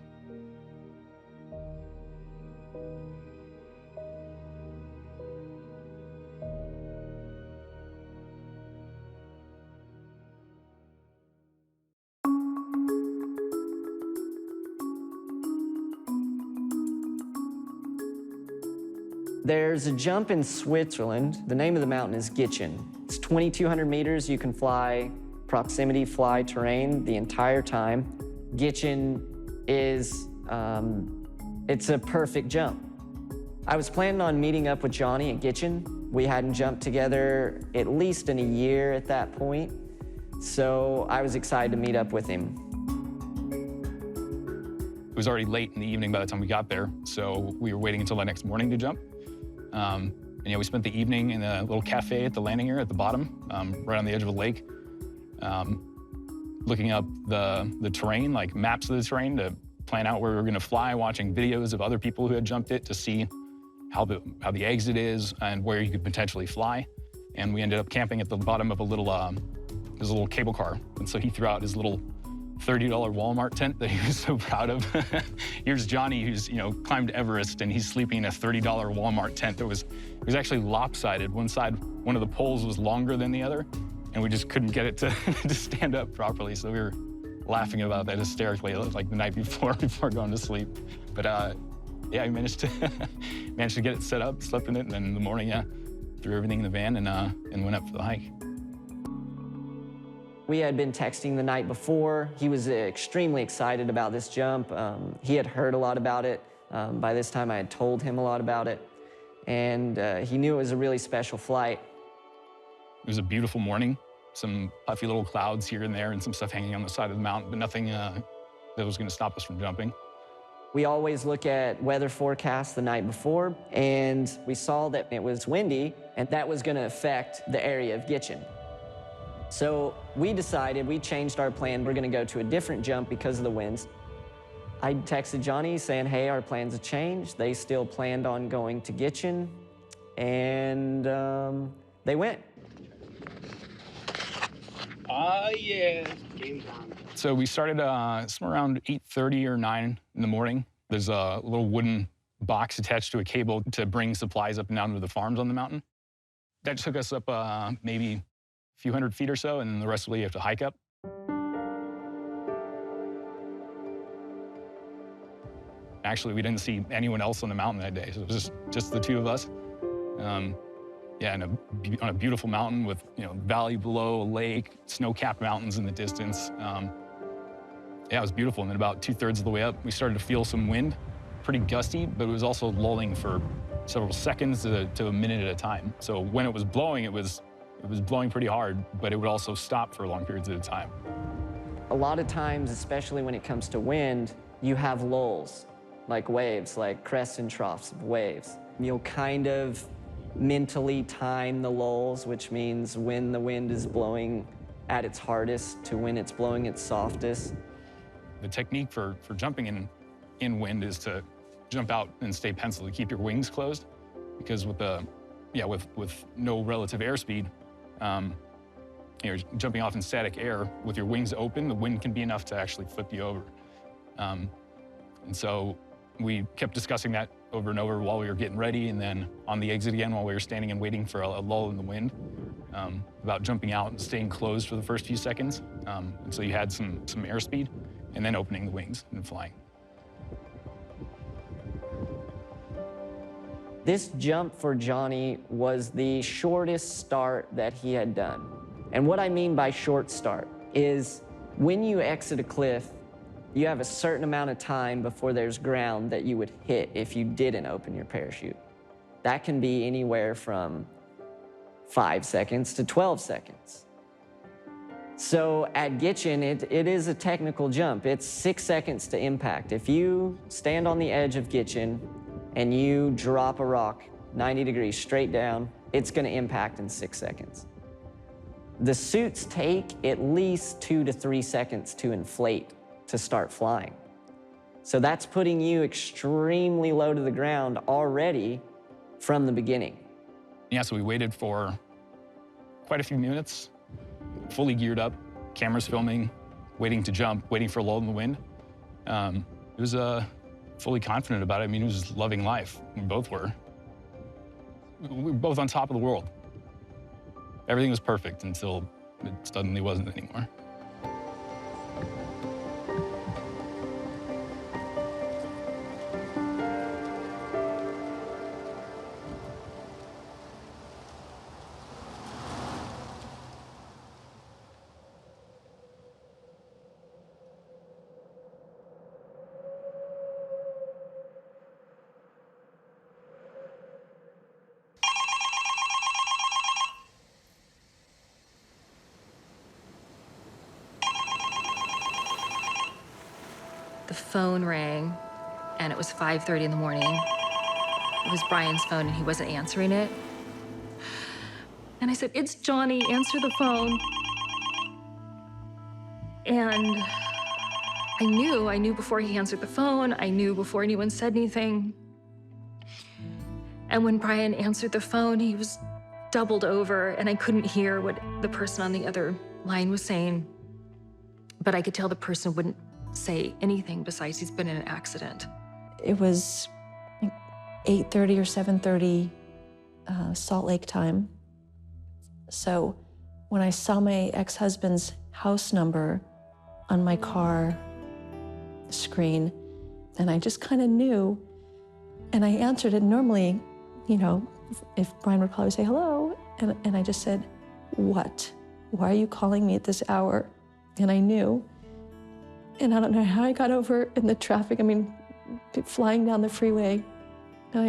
There's a jump in Switzerland. The name of the mountain is Gitchen. It's 2,200 meters. You can fly proximity fly terrain the entire time. Gitchen is, it's a perfect jump. I was planning on meeting up with Johnny at Gitchen. We hadn't jumped together at least in a year at that point, so I was excited to meet up with him. It was already late in the evening by the time we got there, so we were waiting until the next morning to jump. And yeah, we spent the evening in a little cafe at the landing area at the bottom, right on the edge of a lake, looking up the terrain, like maps of the terrain to plan out where we were gonna fly, watching videos of other people who had jumped it to see how the exit is and where you could potentially fly. And we ended up camping at the bottom of a little, there's a little cable car. And so he threw out his little $30 Walmart tent that he was so proud of. Here's Johnny, who's climbed Everest, and he's sleeping in a $30 Walmart tent that it was actually lopsided. One side, one of the poles was longer than the other, and we just couldn't get it to, to stand up properly. So we were laughing about that hysterically, like the night before going to sleep. But yeah, we managed to get it set up, slept in it, and then in the morning, yeah, threw everything in the van and went up for the hike. We had been texting the night before. He was extremely excited about this jump. He had heard a lot about it. By this time, I had told him a lot about it. And he knew it was a really special flight. It was a beautiful morning. Some puffy little clouds here and there and some stuff hanging on the side of the mountain, but nothing that was going to stop us from jumping. We always look at weather forecasts the night before, and we saw that it was windy, and that was going to affect the area of Gitchen. So we decided, we changed our plan. We're gonna go to a different jump because of the winds. I texted Johnny saying, hey, our plans have changed. They still planned on going to Gitchen, and they went. Yeah, game time. So we started somewhere around 8:30 or 9 in the morning. There's a little wooden box attached to a cable to bring supplies up and down to the farms on the mountain. That took us up maybe a few hundred feet or so, and then the rest of the way you have to hike up. Actually, we didn't see anyone else on the mountain that day, so it was just the two of us. Yeah, on a beautiful mountain with valley below, a lake, snow-capped mountains in the distance. Yeah, it was beautiful. And then about 2/3 of the way up, we started to feel some wind, pretty gusty, but it was also lulling for several seconds to a minute at a time. So when it was blowing, it was blowing pretty hard, but it would also stop for long periods at a time. A lot of times, especially when it comes to wind, you have lulls, like waves, like crests and troughs of waves. You'll kind of mentally time the lulls, which means when the wind is blowing at its hardest to when it's blowing its softest. The technique for jumping in wind is to jump out and stay penciled, to keep your wings closed, because with no relative airspeed, you're jumping off in static air with your wings open, the wind can be enough to actually flip you over. And so we kept discussing that over and over while we were getting ready, and then on the exit again while we were standing and waiting for a lull in the wind, about jumping out and staying closed for the first few seconds. And so you had some airspeed, and then opening the wings and flying. This jump for Johnny was the shortest start that he had done. And what I mean by short start is when you exit a cliff, you have a certain amount of time before there's ground that you would hit if you didn't open your parachute. That can be anywhere from 5 seconds to 12 seconds. So at Gitchin, it is a technical jump. It's 6 seconds to impact. If you stand on the edge of Gitchin and you drop a rock 90 degrees straight down, it's gonna impact in 6 seconds. The suits take at least 2 to 3 seconds to inflate to start flying. So that's putting you extremely low to the ground already from the beginning. Yeah, so we waited for quite a few minutes, fully geared up, cameras filming, waiting to jump, waiting for a lull in the wind. It was fully confident about it. I mean, it was loving life. We both were. We were both on top of the world. Everything was perfect until it suddenly wasn't anymore. The phone rang, and it was 5:30 in the morning. It was Brian's phone, and he wasn't answering it. And I said, "It's Johnny, answer the phone." And I knew before he answered the phone, I knew before anyone said anything. And when Brian answered the phone, he was doubled over, and I couldn't hear what the person on the other line was saying. But I could tell the person wouldn't say anything besides he's been in an accident. It was 8:30 or 7:30 Salt Lake time. So when I saw my ex-husband's house number on my car screen, then I just kind of knew, and I answered it. Normally, you know, if Brian would probably say hello, and I just said, "What? Why are you calling me at this hour?" And I knew. And I don't know how I got over in the traffic. I mean, flying down the freeway. And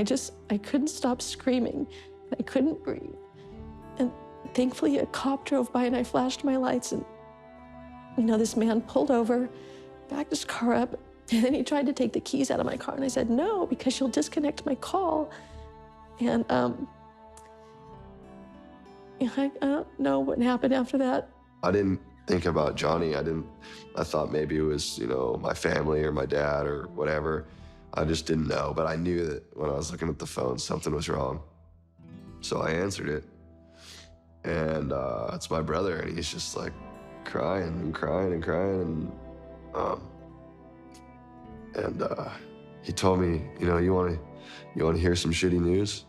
I couldn't stop screaming. I couldn't breathe. And thankfully, a cop drove by and I flashed my lights. And, you know, this man pulled over, backed his car up, and then he tried to take the keys out of my car. And I said, "No, because you'll disconnect my call." And I don't know what happened after that. I didn't think about Johnny. I thought maybe it was, you know, my family or my dad or whatever. I just didn't know, but I knew that when I was looking at the phone, something was wrong. So I answered it, and it's my brother, and he's just like crying and crying and crying, and he told me, you know, you want to hear some shitty news?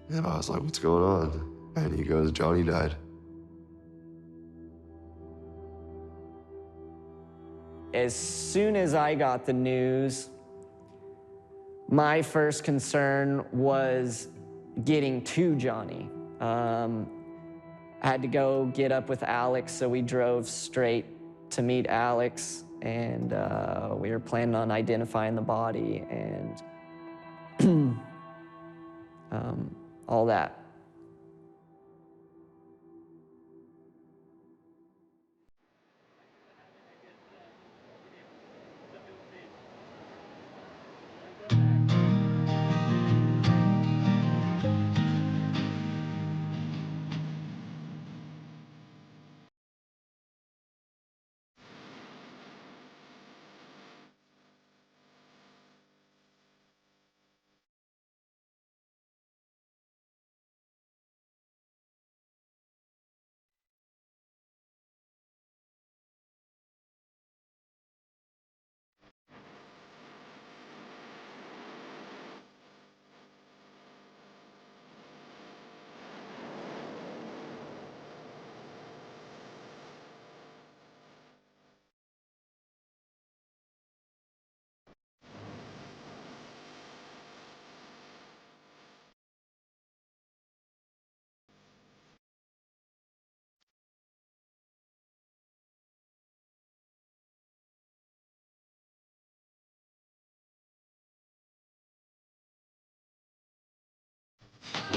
And I was like, "What's going on?" And he goes, "Johnny died." As soon as I got the news, my first concern was getting to Johnny. I had to go get up with Alex, so we drove straight to meet Alex, and we were planning on identifying the body and all that.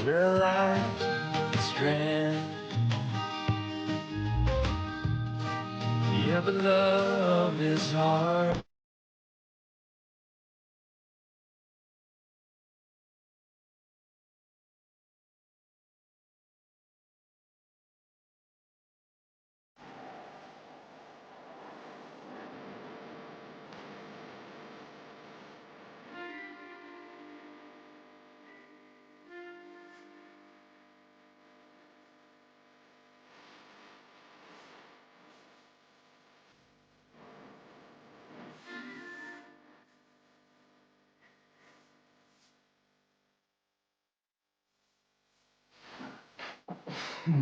realize the strength. Yeah, but love is hard. A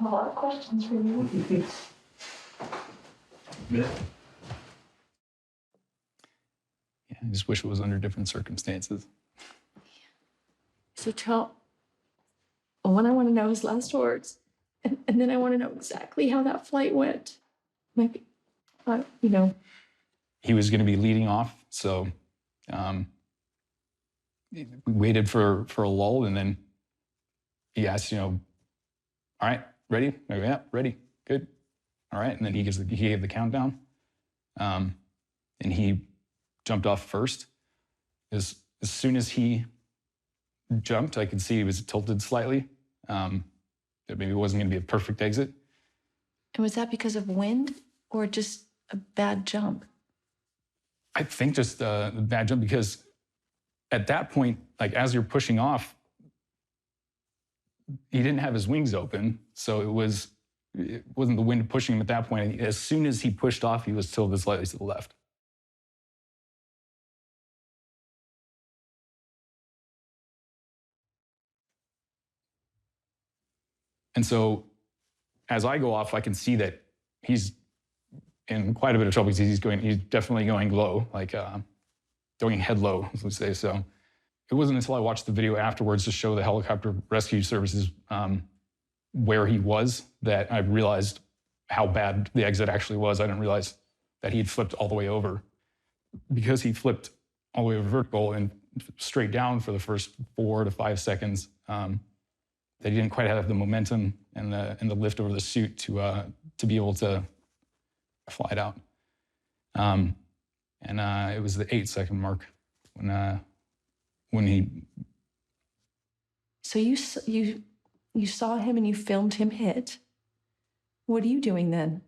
lot of questions for you. Yeah, I just wish it was under different circumstances. So tell, one, I want to know his last words, and then I want to know exactly how that flight went. Like, you know. He was going to be leading off, so we waited for a lull, and then he asked, all right, ready? I go, yeah, ready, good. All right, and then he gave the countdown, and he jumped off first. As soon as he jumped, I could see he was tilted slightly. That maybe it wasn't going to be a perfect exit. And was that because of wind or just a bad jump? I think just a bad jump, because at that point, like as you're pushing off, he didn't have his wings open, so it wasn't the wind pushing him at that point. As soon as he pushed off, he was tilted slightly to the left. And so as I go off, I can see that he's in quite a bit of trouble, because he's definitely going low, like going head low, as we say. So it wasn't until I watched the video afterwards to show the helicopter rescue services where he was that I realized how bad the exit actually was. I didn't realize that he had flipped all the way over. Because he flipped all the way over vertical and straight down for the first 4 to 5 seconds, that he didn't quite have the momentum and the lift over the suit to be able to fly it out. And it was the 8-second mark when he. So you saw him and you filmed him hit. What are you doing then?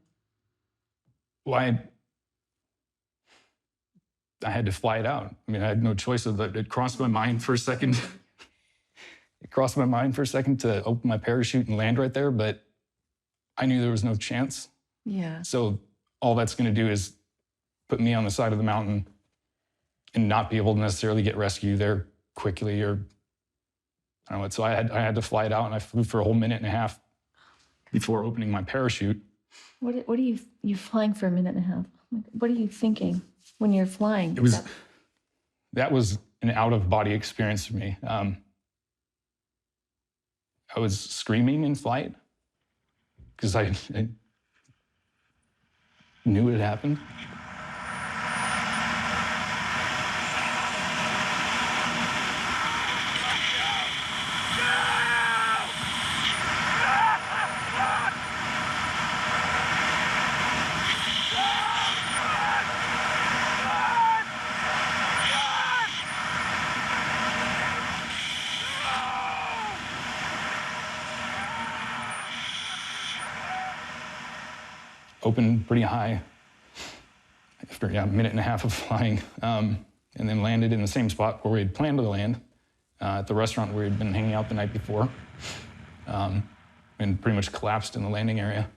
Well, I had to fly it out. I mean, I had no choice of it. It crossed my mind for a second. It crossed my mind for a second to open my parachute and land right there, but I knew there was no chance. Yeah. So all that's going to do is put me on the side of the mountain and not be able to necessarily get rescue there quickly, or I don't know what. So I had to fly it out, and I flew for a whole minute and a half before opening my parachute. What are you flying for a minute and a half? What are you thinking when you're flying? That was an out-of-body experience for me. I was screaming in flight because I knew it had happened. Opened pretty high after a minute and a half of flying, and then landed in the same spot where we had planned to land, at the restaurant where we'd been hanging out the night before, and pretty much collapsed in the landing area.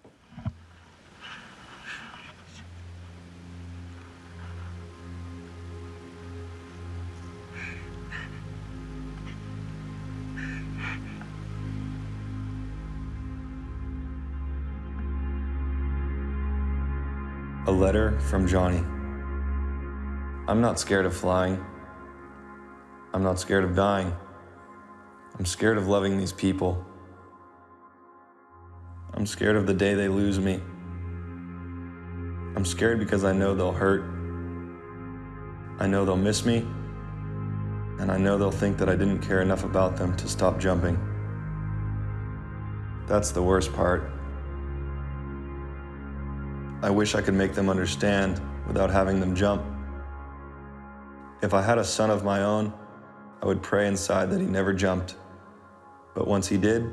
A letter from Johnny. I'm not scared of flying. I'm not scared of dying. I'm scared of loving these people. I'm scared of the day they lose me. I'm scared because I know they'll hurt. I know they'll miss me. And I know they'll think that I didn't care enough about them to stop jumping. That's the worst part. I wish I could make them understand without having them jump. If I had a son of my own, I would pray inside that he never jumped. But once he did,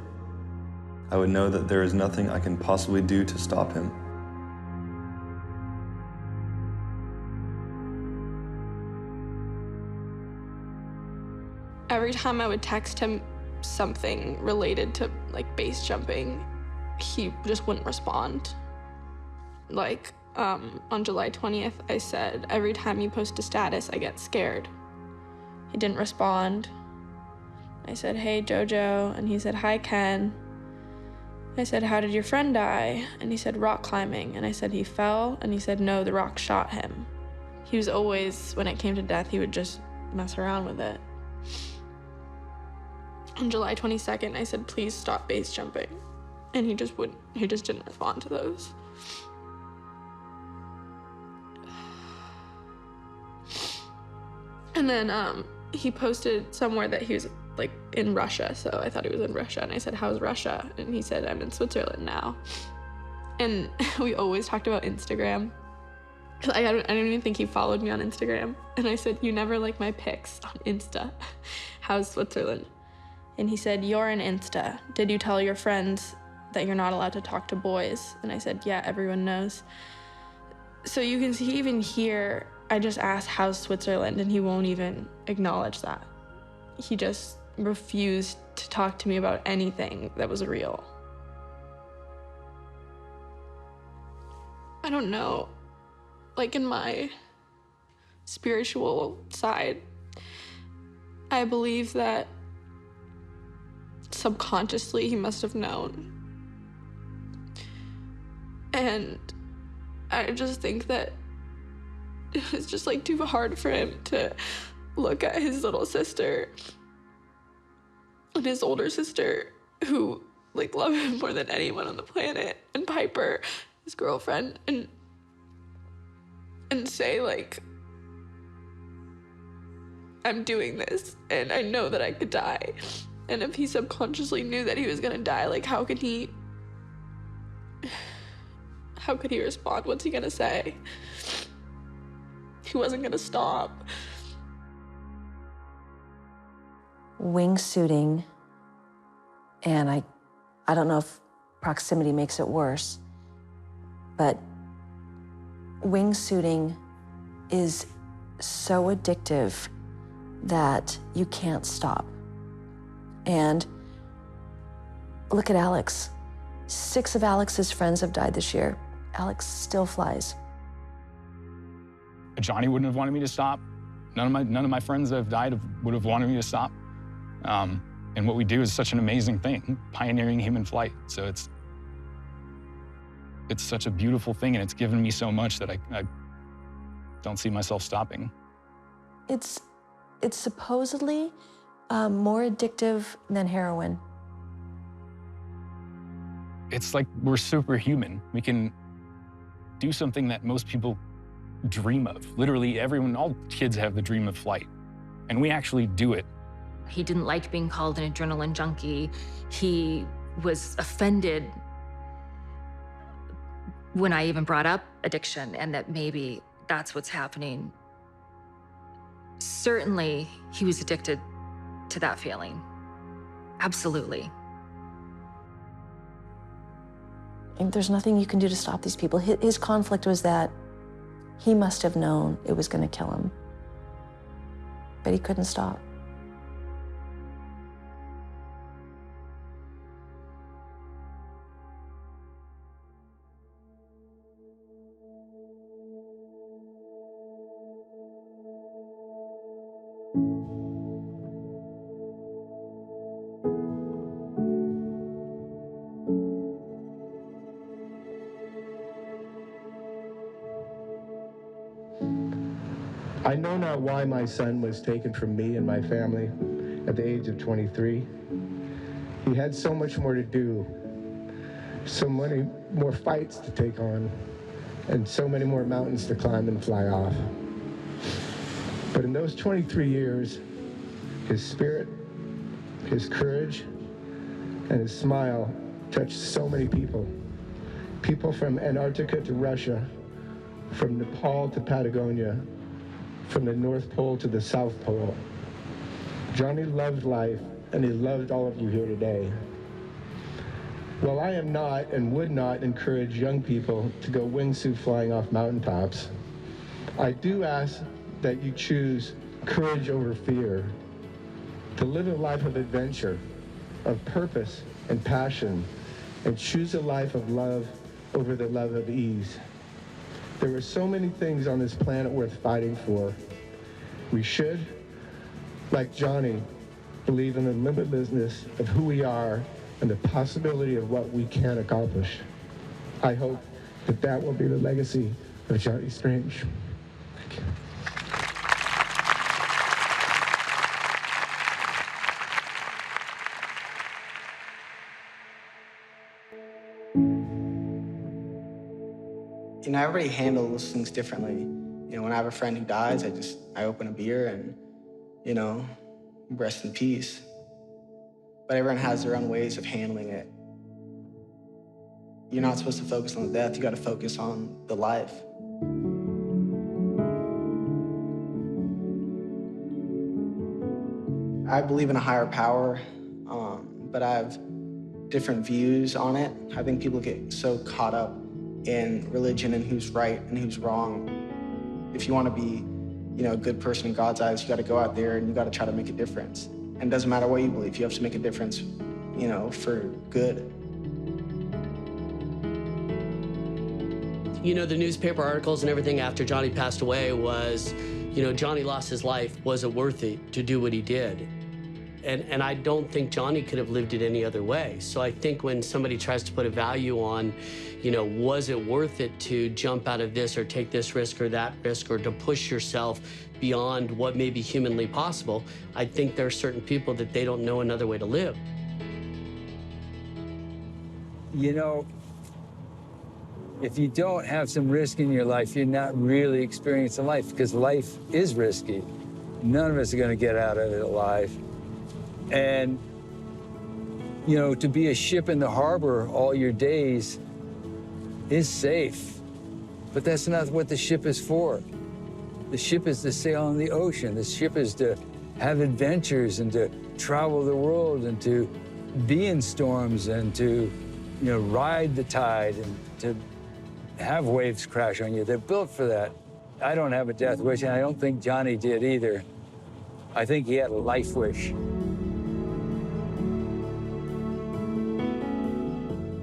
I would know that there is nothing I can possibly do to stop him. Every time I would text him something related to like base jumping, he just wouldn't respond. Like on July 20th, I said, every time you post a status, I get scared. He didn't respond. I said, hey, Jojo, and he said, hi, Ken. I said, how did your friend die? And he said, rock climbing. And I said, he fell, and he said, no, the rock shot him. He was always, when it came to death, he would just mess around with it. On July 22nd, I said, please stop base jumping. And he just didn't respond to those. And then he posted somewhere that he was like in Russia, so I thought he was in Russia, and I said, how's Russia? And he said, I'm in Switzerland now. And we always talked about Instagram. I don't even think he followed me on Instagram. And I said, you never like my pics on Insta. How's Switzerland? And he said, you're an Insta. Did you tell your friends that you're not allowed to talk to boys? And I said, yeah, everyone knows. So you can see even here, I just asked, how's Switzerland? And he won't even acknowledge that. He just refused to talk to me about anything that was real. I don't know, like in my spiritual side, I believe that subconsciously he must have known. And I just think that it was just like too hard for him to look at his little sister and his older sister who like love him more than anyone on the planet, and Piper, his girlfriend, and say like, I'm doing this and I know that I could die. And if he subconsciously knew that he was gonna die, like how could he respond? What's he gonna say? He wasn't gonna stop. Wingsuiting, and I don't know if proximity makes it worse, but wingsuiting is so addictive that you can't stop. And look at Alex. 6 of Alex's friends have died this year. Alex still flies. Johnny wouldn't have wanted me to stop. None of my friends that have died would have wanted me to stop. And what we do is such an amazing thing, pioneering human flight. So it's such a beautiful thing, and it's given me so much that I don't see myself stopping. It's supposedly more addictive than heroin. It's like we're superhuman. We can do something that most people dream of. Literally everyone, all kids have the dream of flight, and we actually do it. He didn't like being called an adrenaline junkie. He was offended when I even brought up addiction and that maybe that's what's happening. Certainly, he was addicted to that feeling. Absolutely. And there's nothing you can do to stop these people. His conflict was that he must have known it was going to kill him, but he couldn't stop. I know not why my son was taken from me and my family at the age of 23. He had so much more to do so many more fights to take on, and so many more mountains to climb and fly off. But in those 23 years, his spirit, his courage, and his smile touched so many people. People from Antarctica to Russia, from Nepal to Patagonia, from the North Pole to the South Pole. Johnny loved life, and he loved all of you here today. While I am not and would not encourage young people to go wingsuit flying off mountaintops, I do ask that you choose courage over fear, to live a life of adventure, of purpose and passion, and choose a life of love over the love of ease. There are so many things on this planet worth fighting for. We should, like Johnny, believe in the limitlessness of who we are and the possibility of what we can accomplish. I hope that that will be the legacy of Johnny Strange. Thank you. You know, everybody handles things differently. You know, when I have a friend who dies, I open a beer and, you know, rest in peace. But everyone has their own ways of handling it. You're not supposed to focus on the death, you gotta focus on the life. I believe in a higher power, but I have different views on it. I think people get so caught up in religion and who's right and who's wrong. If you want to be, you know, a good person in God's eyes, you got to go out there and you got to try to make a difference. And it doesn't matter what you believe, you have to make a difference, you know, for good. You know, the newspaper articles and everything after Johnny passed away was, you know, Johnny lost his life. Was it worth it to do what he did? And I don't think Johnny could have lived it any other way. So I think when somebody tries to put a value on, you know, was it worth it to jump out of this or take this risk or that risk or to push yourself beyond what may be humanly possible, I think there are certain people that they don't know another way to live. You know, if you don't have some risk in your life, you're not really experiencing life, because life is risky. None of us are going to get out of it alive. And, you know, to be a ship in the harbor all your days is safe, but that's not what the ship is for. The ship is to sail on the ocean. The ship is to have adventures and to travel the world and to be in storms and to, you know, ride the tide and to have waves crash on you. They're built for that. I don't have a death wish, and I don't think Johnny did either. I think he had a life wish.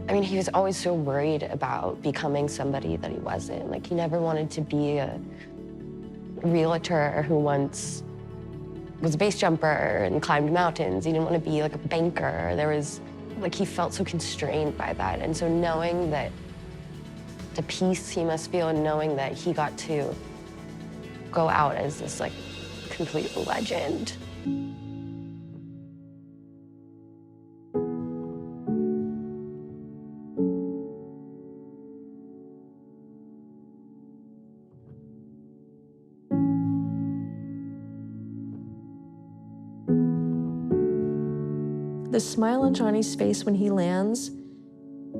I mean, he was always so worried about becoming somebody that he wasn't. Like, he never wanted to be a realtor who once was a base jumper and climbed mountains. He didn't want to be like a banker. There was, like, he felt so constrained by that. And so knowing that the peace he must feel and knowing that he got to go out as this, like, complete legend. The smile on Johnny's face when he lands,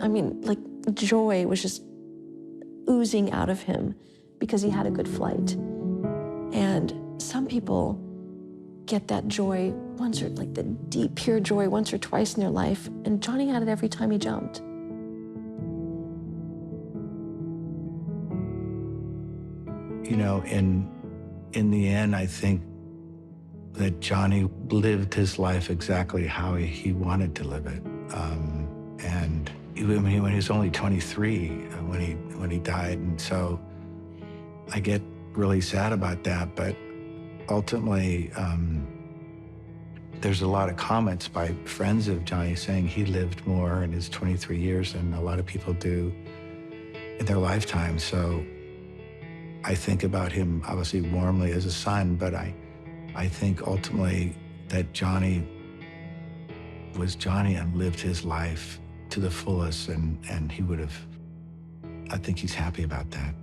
I mean, like, joy was just oozing out of him because he had a good flight. And some people get that joy once, or like the deep, pure joy once or twice in their life, and Johnny had it every time he jumped. You know, in the end, I think that Johnny lived his life exactly how he wanted to live it. And when he was only 23 when he died, and so I get really sad about that. But ultimately, there's a lot of comments by friends of Johnny saying he lived more in his 23 years than a lot of people do in their lifetime. So I think about him obviously warmly as a son, but I think ultimately that Johnny was Johnny and lived his life to the fullest, and he would have, I think he's happy about that.